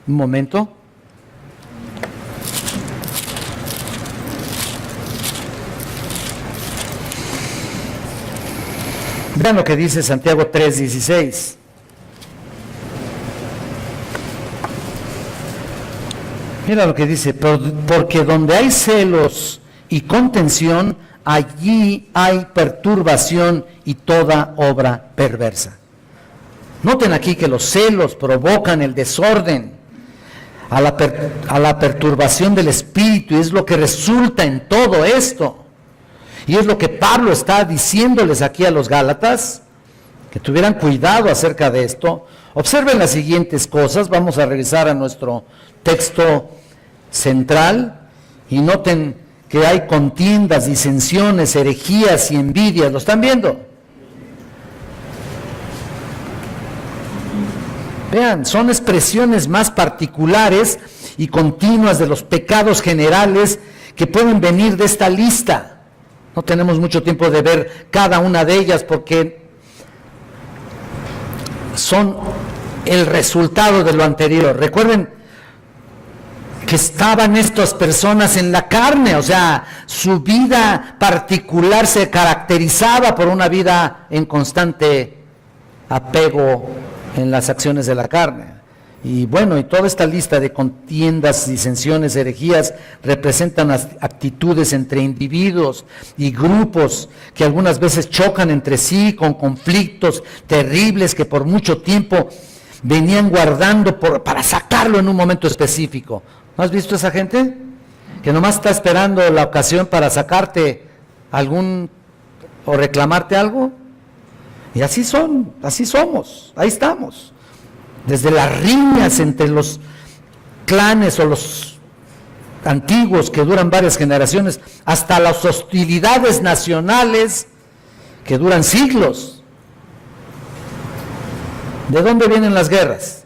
un momento. Vean lo que dice Santiago 3:16. Mira lo que dice, porque donde hay celos y contención, allí hay perturbación y toda obra perversa. Noten aquí que los celos provocan el desorden, a la perturbación del espíritu, y es lo que resulta en todo esto. Y es lo que Pablo está diciéndoles aquí a los Gálatas, que tuvieran cuidado acerca de esto. Observen las siguientes cosas. Vamos a regresar a nuestro texto central y noten que hay contiendas, disensiones, herejías y envidias. ¿Lo están viendo? Vean, son expresiones más particulares y continuas de los pecados generales que pueden venir de esta lista. No tenemos mucho tiempo de ver cada una de ellas porque son el resultado de lo anterior. Recuerden que estaban estas personas en la carne, o sea, su vida particular se caracterizaba por una vida en constante apego en las acciones de la carne. Y bueno, y toda esta lista de contiendas, disensiones, herejías representan las actitudes entre individuos y grupos que algunas veces chocan entre sí con conflictos terribles que por mucho tiempo venían guardando para sacarlo en un momento específico. ¿No has visto esa gente? Que nomás está esperando la ocasión para sacarte algún o reclamarte algo. Y así son, así somos, ahí estamos. Desde las riñas entre los clanes o los antiguos que duran varias generaciones, hasta las hostilidades nacionales que duran siglos. ¿De dónde vienen las guerras?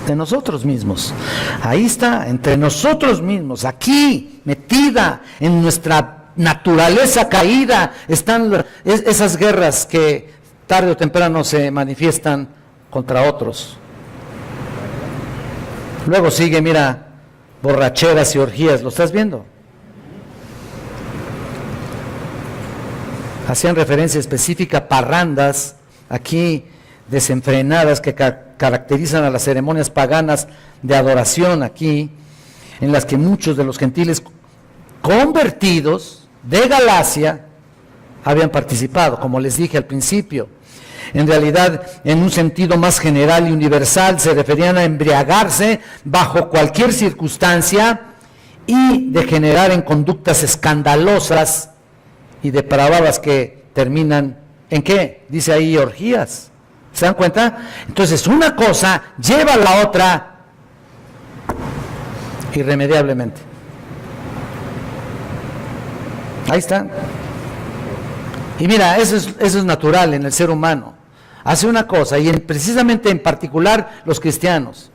De nosotros mismos. Ahí está, entre nosotros mismos, aquí, metida en nuestra naturaleza caída, están esas guerras que tarde o temprano se manifiestan contra otros. Luego sigue, mira, borracheras y orgías, ¿lo estás viendo? Hacían referencia específica a parrandas, aquí desenfrenadas, que caracterizan a las ceremonias paganas de adoración aquí, en las que muchos de los gentiles convertidos de Galacia habían participado, como les dije al principio. En realidad, en un sentido más general y universal, se referían a embriagarse bajo cualquier circunstancia y degenerar en conductas escandalosas y depravadas que terminan ¿en qué? Dice ahí orgías. ¿Se dan cuenta? Entonces, una cosa lleva a la otra irremediablemente. Ahí está. Y mira, eso es natural en el ser humano. Hace una cosa, y precisamente en particular los cristianos.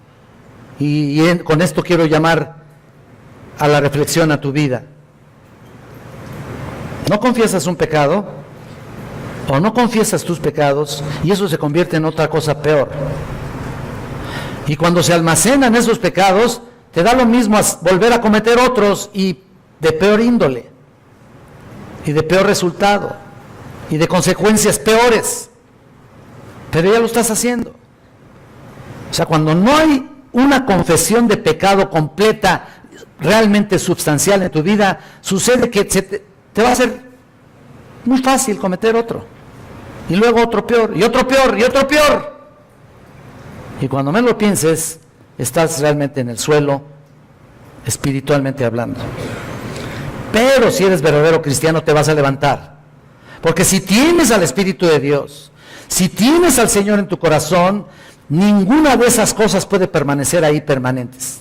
Con esto quiero llamar a la reflexión a tu vida. ¿No confiesas un pecado? ¿O no confiesas tus pecados? Y eso se convierte en otra cosa peor. Y cuando se almacenan esos pecados, te da lo mismo volver a cometer otros y de peor índole. Y de peor resultado. Y de consecuencias peores. Pero ya lo estás haciendo. O sea, cuando no hay una confesión de pecado completa, realmente sustancial en tu vida, sucede que te va a ser muy fácil cometer otro. Y luego otro peor, y otro peor, y otro peor. Y cuando menos lo pienses, estás realmente en el suelo, espiritualmente hablando. Pero si eres verdadero cristiano, te vas a levantar. Porque si tienes al Espíritu de Dios, si tienes al Señor en tu corazón, ninguna de esas cosas puede permanecer ahí permanentes.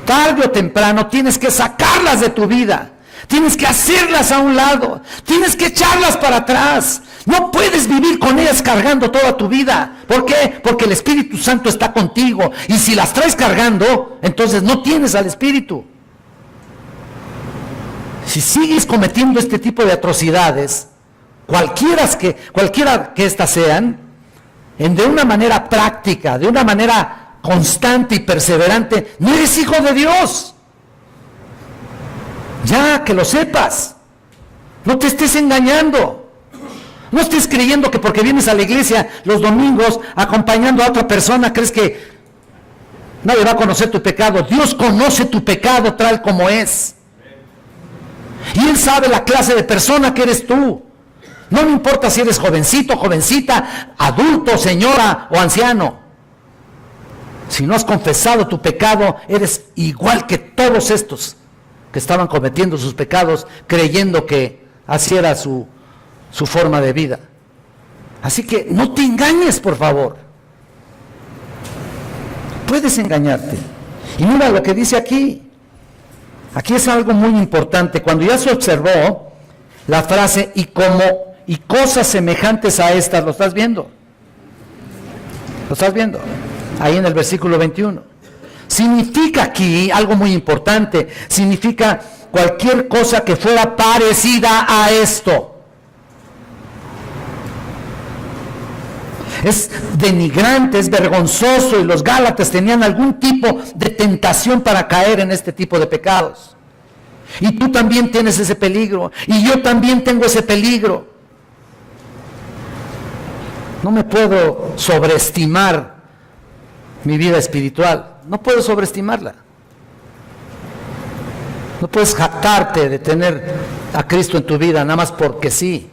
Tarde o temprano tienes que sacarlas de tu vida. Tienes que hacerlas a un lado. Tienes que echarlas para atrás. No puedes vivir con ellas cargando toda tu vida. ¿Por qué? Porque el Espíritu Santo está contigo. Y si las traes cargando, entonces no tienes al Espíritu. Si sigues cometiendo este tipo de atrocidades, cualquiera que éstas sean, de una manera práctica, de una manera constante y perseverante, no eres hijo de Dios. Ya, que lo sepas. No te estés engañando. No estés creyendo que porque vienes a la iglesia los domingos acompañando a otra persona, crees que nadie va a conocer tu pecado. Dios conoce tu pecado tal como es. Y Él sabe la clase de persona que eres tú. No me importa si eres jovencito, jovencita, adulto, señora o anciano. Si no has confesado tu pecado, eres igual que todos estos que estaban cometiendo sus pecados, creyendo que así era su forma de vida. Así que no te engañes, por favor. Puedes engañarte. Y mira lo que dice aquí. Aquí es algo muy importante. Cuando ya se observó la frase y cosas semejantes a estas, ¿lo estás viendo? ¿Lo estás viendo? Ahí en el versículo 21. Significa aquí algo muy importante. Significa cualquier cosa que fuera parecida a esto. Es denigrante, es vergonzoso, y los Gálatas tenían algún tipo de tentación para caer en este tipo de pecados. Y tú también tienes ese peligro, y yo también tengo ese peligro. No me puedo sobreestimar mi vida espiritual, no puedo sobreestimarla. No puedes jactarte de tener a Cristo en tu vida nada más porque sí,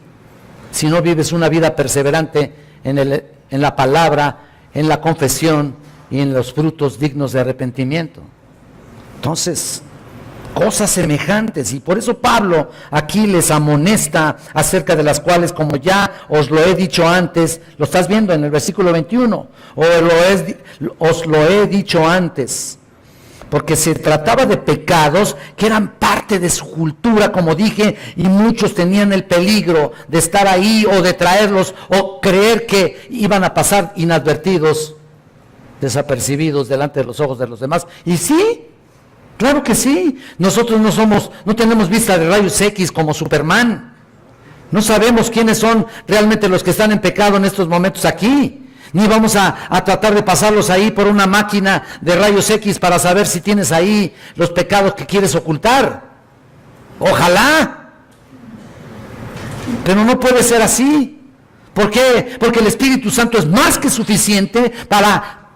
si no vives una vida perseverante en la palabra, en la confesión y en los frutos dignos de arrepentimiento. Entonces, cosas semejantes, y por eso Pablo aquí les amonesta acerca de las cuales, como ya os lo he dicho antes, lo estás viendo en el versículo 21, os lo he dicho antes, porque se trataba de pecados que eran parte de su cultura, como dije, y muchos tenían el peligro de estar ahí o de traerlos o creer que iban a pasar inadvertidos, desapercibidos delante de los ojos de los demás. Y sí, claro que sí, nosotros no tenemos vista de rayos X como Superman, no sabemos quiénes son realmente los que están en pecado en estos momentos aquí. Ni vamos a tratar de pasarlos ahí por una máquina de rayos X para saber si tienes ahí los pecados que quieres ocultar. Ojalá. Pero no puede ser así. ¿Por qué? Porque el Espíritu Santo es más que suficiente para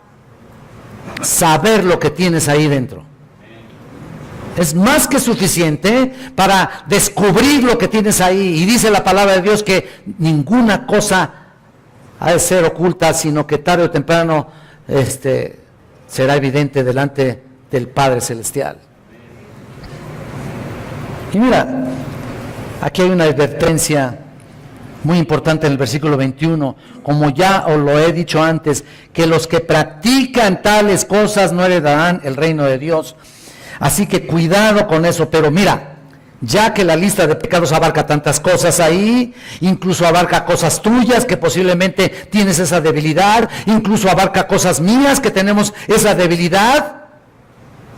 saber lo que tienes ahí dentro. Es más que suficiente para descubrir lo que tienes ahí. Y dice la palabra de Dios que ninguna cosa ha de ser oculta, sino que tarde o temprano será evidente delante del Padre Celestial. Y mira, aquí hay una advertencia muy importante en el versículo 21, como ya os lo he dicho antes, que los que practican tales cosas no heredarán el reino de Dios. Así que cuidado con eso, pero mira, ya que la lista de pecados abarca tantas cosas ahí, incluso abarca cosas tuyas que posiblemente tienes esa debilidad, incluso abarca cosas mías que tenemos esa debilidad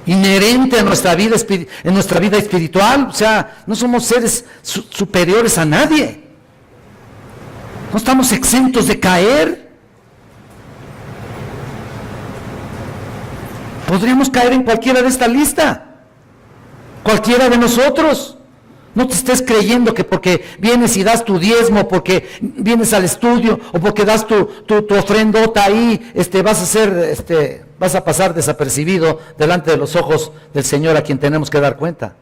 inherente a nuestra vida, en nuestra vida espiritual. O sea, no somos seres superiores a nadie, no estamos exentos de caer. Podríamos caer en cualquiera de esta lista. Cualquiera de nosotros. No te estés creyendo que porque vienes y das tu diezmo, porque vienes al estudio, o porque das tu ofrendota ahí, vas a pasar desapercibido delante de los ojos del Señor, a quien tenemos que dar cuenta.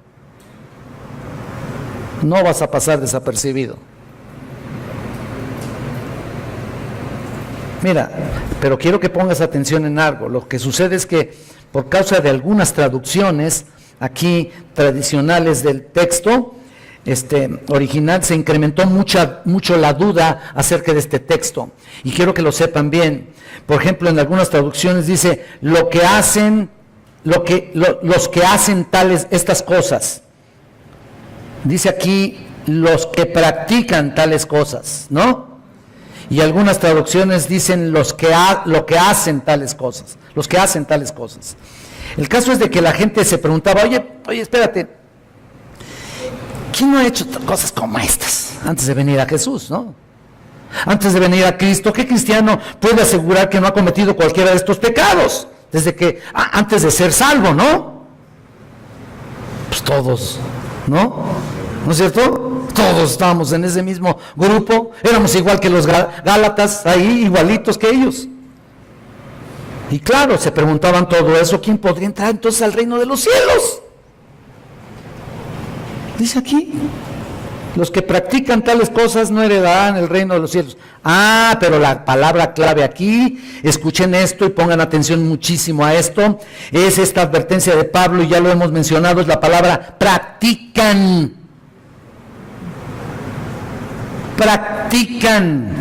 No vas a pasar desapercibido. Mira, pero quiero que pongas atención en algo. Lo que sucede es que por causa de algunas traducciones aquí tradicionales del texto original, se incrementó mucho la duda acerca de este texto, y quiero que lo sepan bien. Por ejemplo, en algunas traducciones dice los que hacen estas cosas. Dice aquí los que practican tales cosas, ¿no? Y algunas traducciones dicen lo que hacen tales cosas, los que hacen tales cosas. El caso es de que la gente se preguntaba, oye, espérate, ¿quién no ha hecho cosas como estas antes de venir a Jesús, no? Antes de venir a Cristo, ¿qué cristiano puede asegurar que no ha cometido cualquiera de estos pecados? Antes de ser salvo, ¿no? Pues todos, ¿no? ¿No es cierto? Todos estábamos en ese mismo grupo, éramos igual que los Gálatas, ahí igualitos que ellos. Y claro, se preguntaban todo eso, ¿quién podría entrar entonces al reino de los cielos? Dice aquí, los que practican tales cosas no heredarán el reino de los cielos. Pero la palabra clave aquí, escuchen esto y pongan atención muchísimo a esto, es esta advertencia de Pablo, y ya lo hemos mencionado, es la palabra practican. Practican,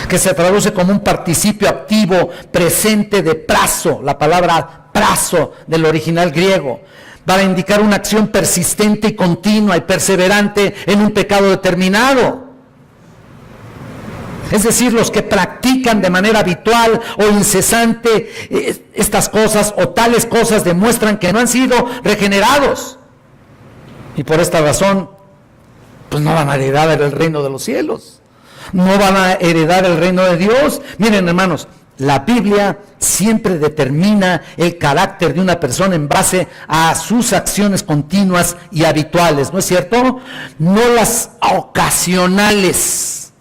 que se traduce como un participio activo presente de plazo, la palabra prazo del original griego, para indicar una acción persistente y continua y perseverante en un pecado determinado. Es decir, los que practican de manera habitual o incesante estas cosas o tales cosas demuestran que no han sido regenerados. Y por esta razón, pues no van a heredar el reino de los cielos. No van a heredar el reino de Dios. Miren, hermanos, la Biblia siempre determina el carácter de una persona en base a sus acciones continuas y habituales, ¿no es cierto? No las ocasionales.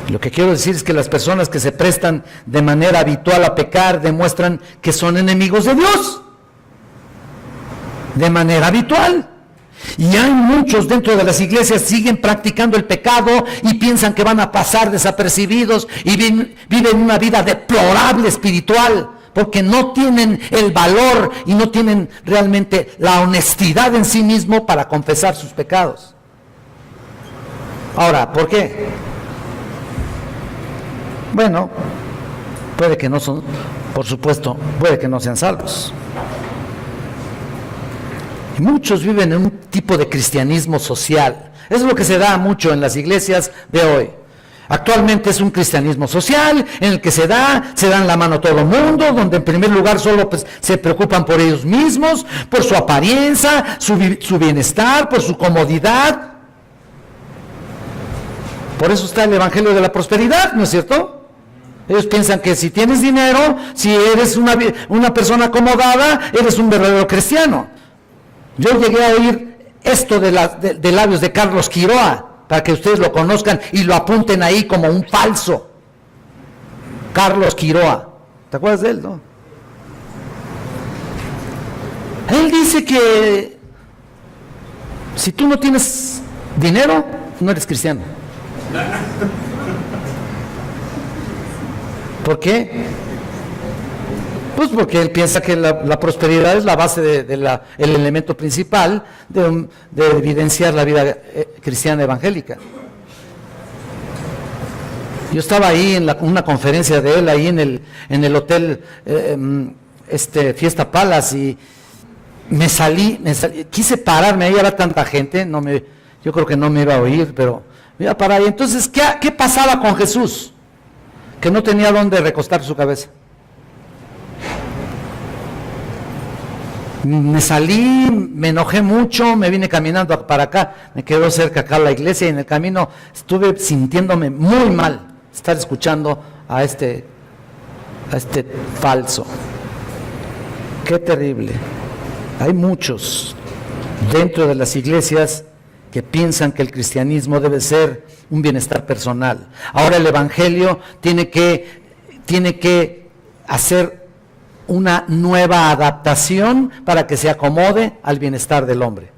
Lo que quiero decir es que las personas que se prestan de manera habitual a pecar demuestran que son enemigos de Dios. De manera habitual. Y hay muchos dentro de las iglesias que siguen practicando el pecado y piensan que van a pasar desapercibidos y viven una vida deplorable espiritual porque no tienen el valor y no tienen realmente la honestidad en sí mismo para confesar sus pecados. Ahora, ¿por qué? Bueno, puede que no son, por supuesto, puede que no sean salvos. Y muchos viven en un tipo de cristianismo social. Eso es lo que se da mucho en las iglesias de hoy. Actualmente es un cristianismo social en el que se dan la mano a todo el mundo, donde en primer lugar solo pues, se preocupan por ellos mismos, por su apariencia, su bienestar, por su comodidad. Por eso está el evangelio de la prosperidad, ¿no es cierto? Ellos piensan que si tienes dinero, si eres una persona acomodada, eres un verdadero cristiano. Yo llegué a oír esto de labios de Carlos Quiroa, para que ustedes lo conozcan y lo apunten ahí como un falso. Carlos Quiroa. ¿Te acuerdas de él, no? Él dice que si tú no tienes dinero, no eres cristiano. ¿Por qué? Pues porque él piensa que la prosperidad es la base el elemento principal de evidenciar la vida cristiana evangélica. Yo estaba ahí en una conferencia de él, ahí en el hotel Fiesta Palace, y me salí, quise pararme, ahí había tanta gente, yo creo que no me iba a oír, pero me iba a parar. Y entonces, ¿qué pasaba con Jesús? Que no tenía dónde recostar su cabeza. Me salí, me enojé mucho, me vine caminando para acá, me quedó cerca acá la iglesia y en el camino estuve sintiéndome muy mal estar escuchando a este falso. Qué terrible. Hay muchos dentro de las iglesias que piensan que el cristianismo debe ser un bienestar personal. Ahora el evangelio tiene que hacer una nueva adaptación para que se acomode al bienestar del hombre.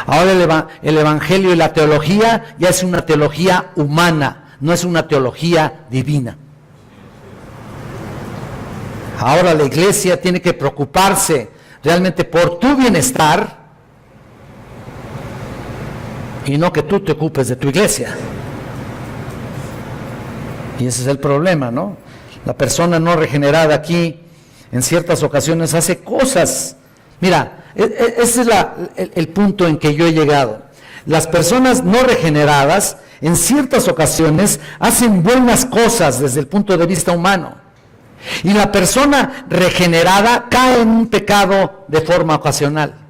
Ahora el evangelio y la teología ya es una teología humana, no es una teología divina. Ahora la iglesia tiene que preocuparse realmente por tu bienestar y no que tú te ocupes de tu iglesia. Y ese es el problema, ¿no? La persona no regenerada aquí en ciertas ocasiones hace cosas. Mira, ese es el punto en que yo he llegado. Las personas no regeneradas en ciertas ocasiones hacen buenas cosas desde el punto de vista humano. Y la persona regenerada cae en un pecado de forma ocasional.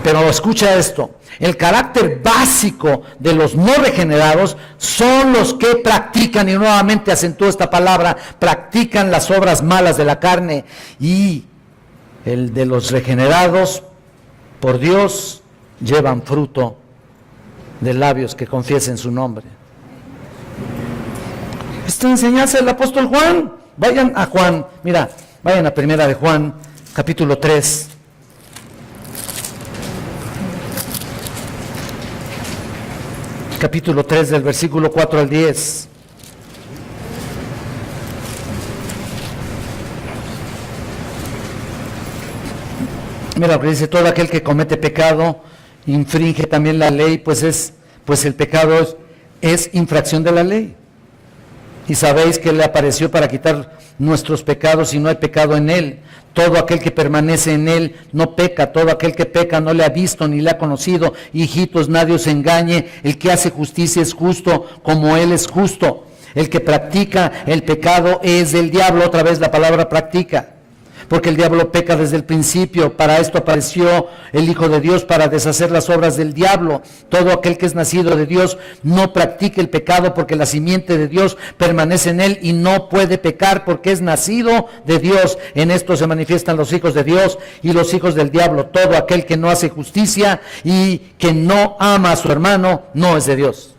Pero escucha esto, el carácter básico de los no regenerados son los que practican, y nuevamente acentúo esta palabra, practican las obras malas de la carne, y el de los regenerados por Dios llevan fruto de labios que confiesen su nombre. Esta enseñanza del apóstol Juan. Vayan a Juan, mira, vayan a primera de Juan, capítulo 3. Capítulo 3 del versículo 4 al 10. Mira, porque dice: todo aquel que comete pecado infringe también la ley, pues el pecado es infracción de la ley. Y sabéis que Él le apareció para quitar nuestros pecados y no hay pecado en Él. Todo aquel que permanece en Él no peca. Todo aquel que peca no le ha visto ni le ha conocido. Hijitos, nadie os engañe. El que hace justicia es justo como Él es justo. El que practica el pecado es del diablo. Otra vez la palabra practica. Porque el diablo peca desde el principio. Para esto apareció el Hijo de Dios, para deshacer las obras del diablo. Todo aquel que es nacido de Dios no practica el pecado, porque la simiente de Dios permanece en él y no puede pecar porque es nacido de Dios. En esto se manifiestan los hijos de Dios y los hijos del diablo. Todo aquel que no hace justicia y que no ama a su hermano no es de Dios.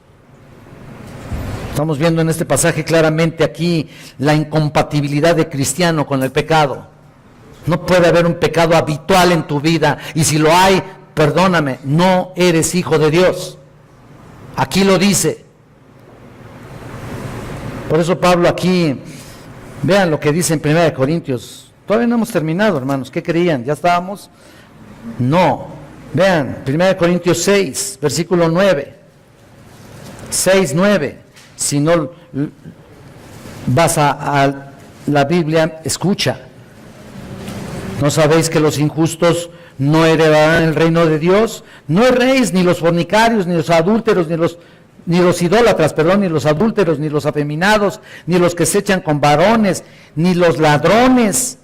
Estamos viendo en este pasaje claramente aquí la incompatibilidad de cristiano con el pecado. No puede haber un pecado habitual en tu vida, y si lo hay, perdóname, no eres hijo de Dios. Aquí lo dice. Por eso Pablo aquí, vean lo que dice en 1 Corintios. Todavía no hemos terminado, hermanos. ¿Qué creían? ¿Ya estábamos? No. Vean, 1 Corintios 6, versículo 9. 6, 9. Si no vas a la Biblia, escucha. ¿No sabéis que los injustos no heredarán el reino de Dios? No erréis, ni los fornicarios, ni los adúlteros, ni los idólatras, ni los adúlteros, ni los afeminados, ni los que se echan con varones, ni los ladrones,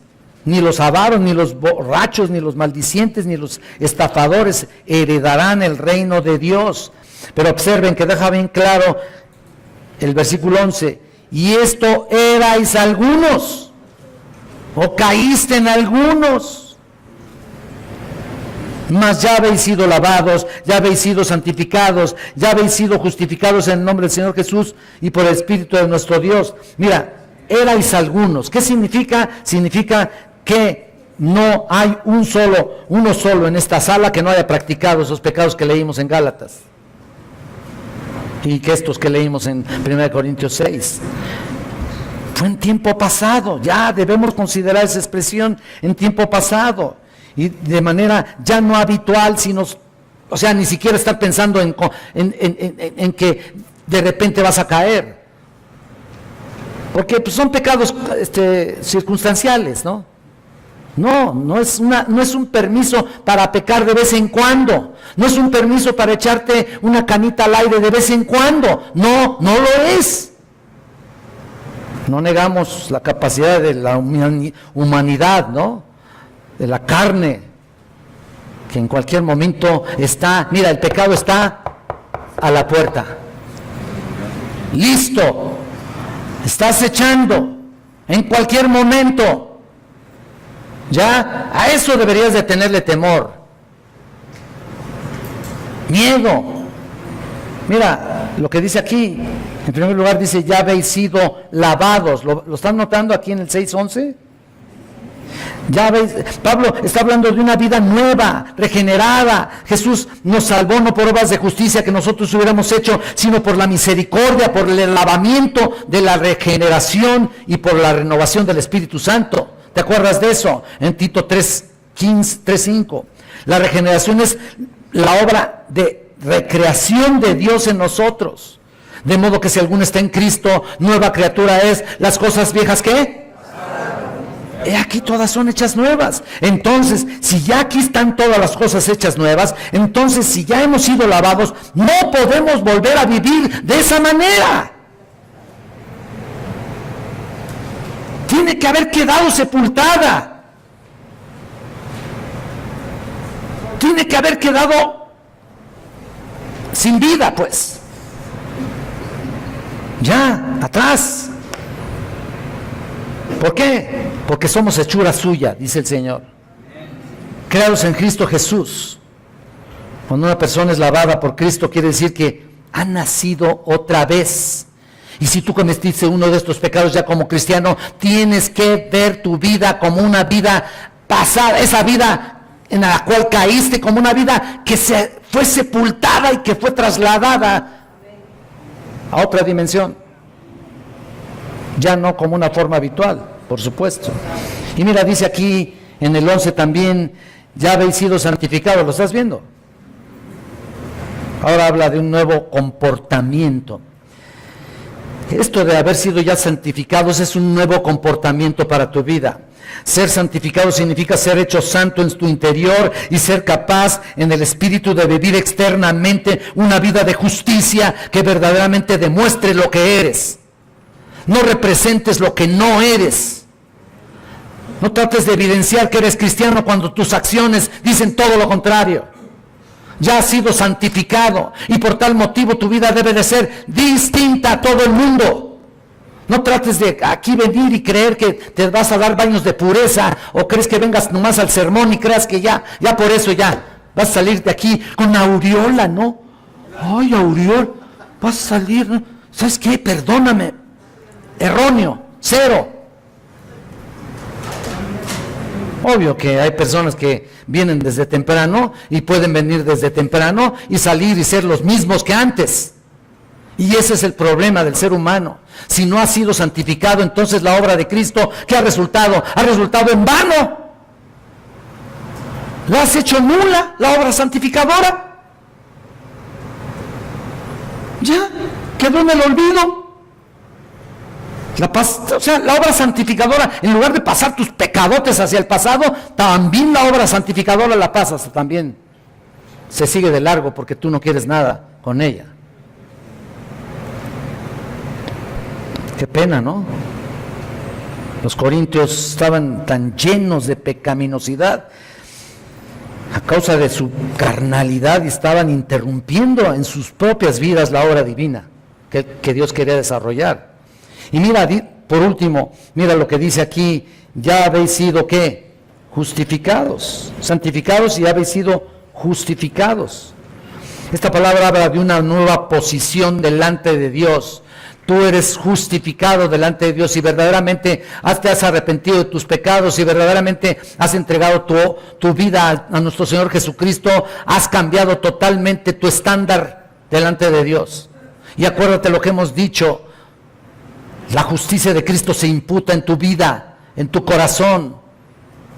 ni los avaros, ni los borrachos, ni los maldicientes, ni los estafadores heredarán el reino de Dios. Pero observen que deja bien claro el versículo 11, y esto erais algunos, o caíste en algunos, mas ya habéis sido lavados, ya habéis sido santificados, ya habéis sido justificados en el nombre del Señor Jesús y por el Espíritu de nuestro Dios. Mira, erais algunos. ¿Qué significa? Significa que no hay uno solo en esta sala que no haya practicado esos pecados que leímos en Gálatas y que estos que leímos en 1 Corintios 6. Fue en tiempo pasado, ya debemos considerar esa expresión en tiempo pasado, y de manera ya no habitual, sino, o sea, ni siquiera estar pensando en que de repente vas a caer, porque pues, son pecados circunstanciales, ¿no? No es un permiso para pecar de vez en cuando, no es un permiso para echarte una canita al aire de vez en cuando, no lo es. No negamos la capacidad de la humanidad, ¿no? De la carne, que en cualquier momento está, mira, el pecado está a la puerta. Listo, está acechando en cualquier momento. Ya, a eso deberías de tenerle temor. Miedo. Mira, lo que dice aquí, en primer lugar dice, ya habéis sido lavados. ¿Lo están notando aquí en el 6:11? Ya veis, Pablo está hablando de una vida nueva, regenerada. Jesús nos salvó no por obras de justicia que nosotros hubiéramos hecho, sino por la misericordia, por el lavamiento de la regeneración y por la renovación del Espíritu Santo. ¿Te acuerdas de eso? En Tito 3:5. La regeneración es la obra de recreación de Dios en nosotros. De modo que si alguno está en Cristo, nueva criatura es. Las cosas viejas, ¿qué? He aquí todas son hechas nuevas. Entonces, si ya aquí están todas las cosas hechas nuevas, entonces si ya hemos sido lavados, no podemos volver a vivir de esa manera. Tiene que haber quedado sepultada. Tiene que haber quedado sin vida, pues. Ya, atrás. ¿Por qué? Porque somos hechura suya, dice el Señor. Creados en Cristo Jesús. Cuando una persona es lavada por Cristo, quiere decir que ha nacido otra vez. Y si tú cometiste uno de estos pecados ya como cristiano, tienes que ver tu vida como una vida pasada, esa vida en la cual caíste, como una vida que se fue sepultada y que fue trasladada a otra dimensión. Ya no como una forma habitual, por supuesto. Y mira, dice aquí en el 11 también, ya habéis sido santificados, ¿lo estás viendo? Ahora habla de un nuevo comportamiento. Esto de haber sido ya santificados es un nuevo comportamiento para tu vida. Ser santificado significa ser hecho santo en tu interior y ser capaz en el Espíritu de vivir externamente una vida de justicia que verdaderamente demuestre lo que eres. No representes lo que no eres. No trates de evidenciar que eres cristiano cuando tus acciones dicen todo lo contrario. Ya has sido santificado y por tal motivo tu vida debe de ser distinta a todo el mundo. No trates de aquí venir y creer que te vas a dar baños de pureza, o crees que vengas nomás al sermón y creas que ya por eso ya vas a salir de aquí con aureola, ¿no? Ay, aureola, vas a salir, ¿no? ¿Sabes qué? Perdóname. Erróneo, cero. Obvio que hay personas que vienen desde temprano y pueden venir desde temprano y salir y ser los mismos que antes. Y ese es el problema del ser humano. Si no ha sido santificado, entonces la obra de Cristo, ¿qué ha resultado? Ha resultado en vano. ¿La has hecho nula, la obra santificadora? Ya, quedó en el olvido. La obra santificadora, en lugar de pasar tus pecadotes hacia el pasado, también la obra santificadora la pasas, también se sigue de largo porque tú no quieres nada con ella. Qué pena, ¿no? Los corintios estaban tan llenos de pecaminosidad a causa de su carnalidad y estaban interrumpiendo en sus propias vidas la obra divina que Dios quería desarrollar. Y mira, por último, mira lo que dice aquí: ya habéis sido, ¿qué? Justificados, santificados y habéis sido justificados. Esta palabra habla de una nueva posición delante de Dios. Tú eres justificado delante de Dios y verdaderamente te has arrepentido de tus pecados y verdaderamente has entregado tu vida a nuestro Señor Jesucristo. Has cambiado totalmente tu estándar delante de Dios. Y acuérdate lo que hemos dicho: la justicia de Cristo se imputa en tu vida, en tu corazón.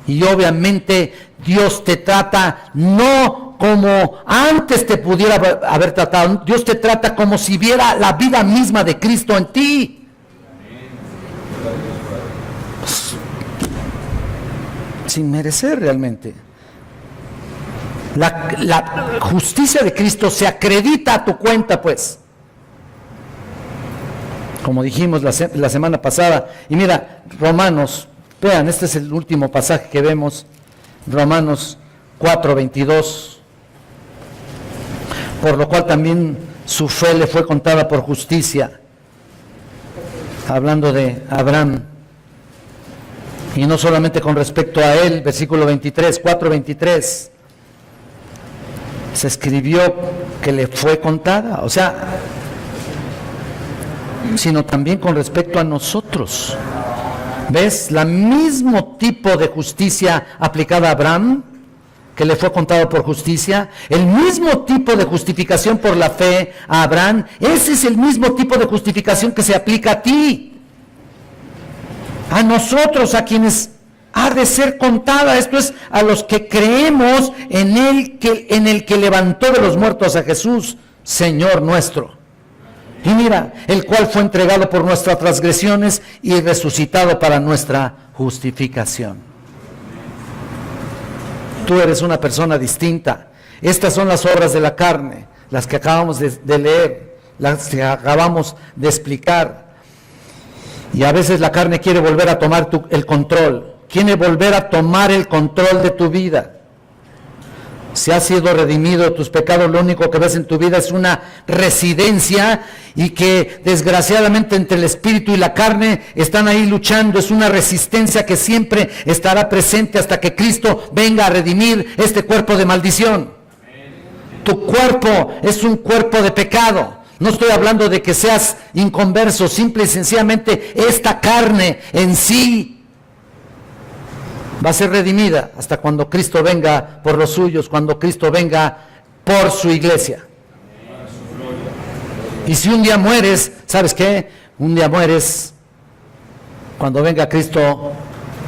Y obviamente Dios te trata no como antes te pudiera haber tratado. Dios te trata como si viera la vida misma de Cristo en ti. Pues, sin merecer realmente. La justicia de Cristo se acredita a tu cuenta, pues. Como dijimos la semana pasada. Y mira, Romanos, vean, este es el último pasaje que vemos, Romanos 4:22. Por lo cual también su fe le fue contada por justicia. Hablando de Abraham. Y no solamente con respecto a él, versículo 23, 4:23. Se escribió que le fue contada, o sea, sino también con respecto a nosotros. ¿Ves? El mismo tipo de justicia aplicada a Abraham, que le fue contado por justicia, el mismo tipo de justificación por la fe a Abraham, ese es el mismo tipo de justificación que se aplica a ti, a nosotros, a quienes ha de ser contada. Esto es a los que creemos en el que levantó de los muertos a Jesús, Señor nuestro. Y mira, el cual fue entregado por nuestras transgresiones y resucitado para nuestra justificación. Tú eres una persona distinta. Estas son las obras de la carne, las que acabamos de leer, las que acabamos de explicar. Y a veces la carne quiere volver a tomar el control, quiere volver a tomar el control de tu vida. Si has sido redimido de tus pecados, lo único que ves en tu vida es una residencia, y que desgraciadamente entre el espíritu y la carne están ahí luchando. Es una resistencia que siempre estará presente hasta que Cristo venga a redimir este cuerpo de maldición. Tu cuerpo es un cuerpo de pecado. No estoy hablando de que seas inconverso, simple y sencillamente esta carne en sí va a ser redimida hasta cuando Cristo venga por los suyos, cuando Cristo venga por su iglesia. Y si un día mueres, ¿sabes qué? Un día mueres cuando venga Cristo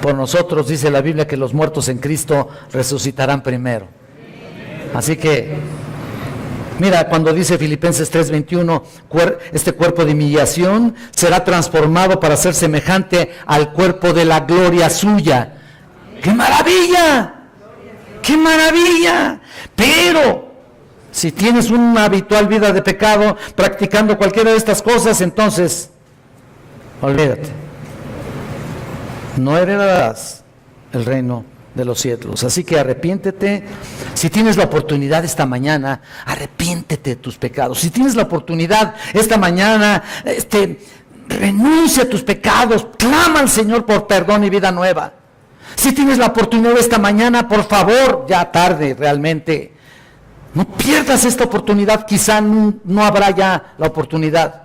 por nosotros. Dice la Biblia que los muertos en Cristo resucitarán primero. Así que Mira, cuando dice Filipenses 3:21, este cuerpo de humillación será transformado para ser semejante al cuerpo de la gloria suya. ¡Qué maravilla! ¡Qué maravilla! Pero si tienes una habitual vida de pecado, practicando cualquiera de estas cosas, entonces, olvídate. No heredarás el reino de los cielos. Así que arrepiéntete. Si tienes la oportunidad esta mañana, arrepiéntete de tus pecados. Si tienes la oportunidad esta mañana, renuncia a tus pecados. Clama al Señor por perdón y vida nueva. Si tienes la oportunidad esta mañana, por favor, ya tarde realmente, no pierdas esta oportunidad. Quizá no habrá ya la oportunidad.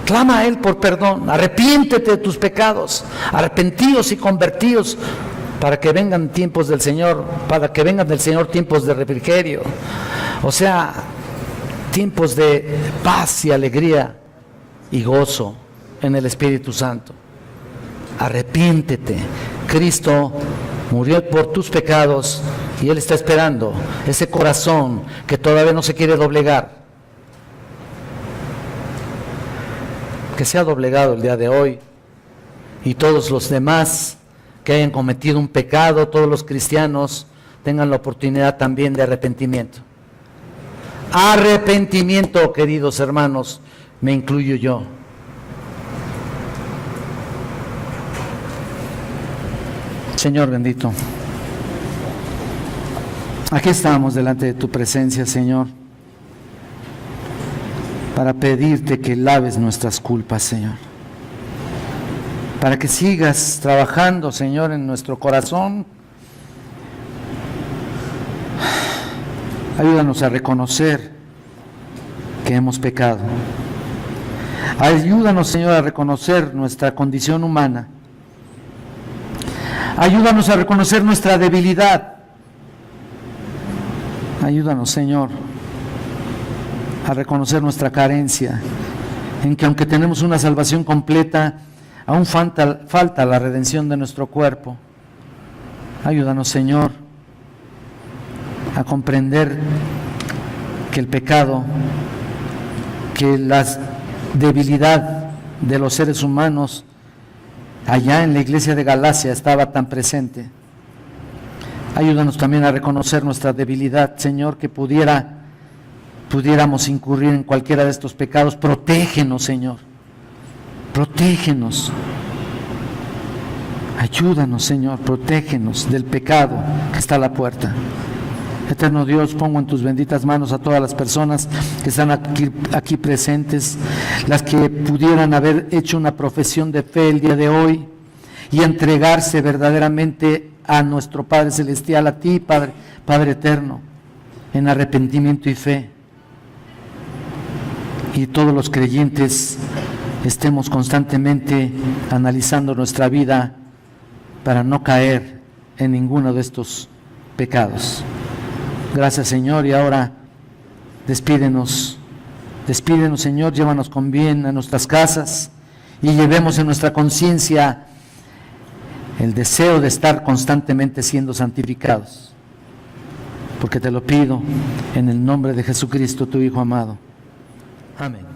Clama a Él por perdón, arrepiéntete de tus pecados, arrepentidos y convertidos, para que vengan tiempos del Señor, para que vengan del Señor tiempos de refrigerio, o sea, tiempos de paz y alegría y gozo en el Espíritu Santo. Arrepiéntete, Cristo murió por tus pecados y Él está esperando ese corazón que todavía no se quiere doblegar. Que sea doblegado el día de hoy, y todos los demás que hayan cometido un pecado, todos los cristianos tengan la oportunidad también de arrepentimiento. Arrepentimiento, queridos hermanos, me incluyo yo. Señor bendito, aquí estamos delante de tu presencia, Señor, para pedirte que laves nuestras culpas, Señor, para que sigas trabajando, Señor, en nuestro corazón. Ayúdanos a reconocer que hemos pecado. Ayúdanos, Señor, a reconocer nuestra condición humana. Ayúdanos a reconocer nuestra debilidad. Ayúdanos, Señor, a reconocer nuestra carencia, en que aunque tenemos una salvación completa, aún falta la redención de nuestro cuerpo. Ayúdanos, Señor, a comprender que el pecado, que la debilidad de los seres humanos allá en la iglesia de Galacia estaba tan presente. Ayúdanos también a reconocer nuestra debilidad, Señor, que pudiéramos incurrir en cualquiera de estos pecados. Protégenos, Señor, protégenos. Ayúdanos, Señor, protégenos del pecado que está a la puerta. Eterno Dios, pongo en tus benditas manos a todas las personas que están aquí presentes, las que pudieran haber hecho una profesión de fe el día de hoy y entregarse verdaderamente a nuestro Padre Celestial, a ti, Padre Eterno, en arrepentimiento y fe. Y todos los creyentes estemos constantemente analizando nuestra vida para no caer en ninguno de estos pecados. Gracias, Señor, y ahora despídenos, Señor, llévanos con bien a nuestras casas y llevemos en nuestra conciencia el deseo de estar constantemente siendo santificados, porque te lo pido en el nombre de Jesucristo, tu Hijo amado. Amén.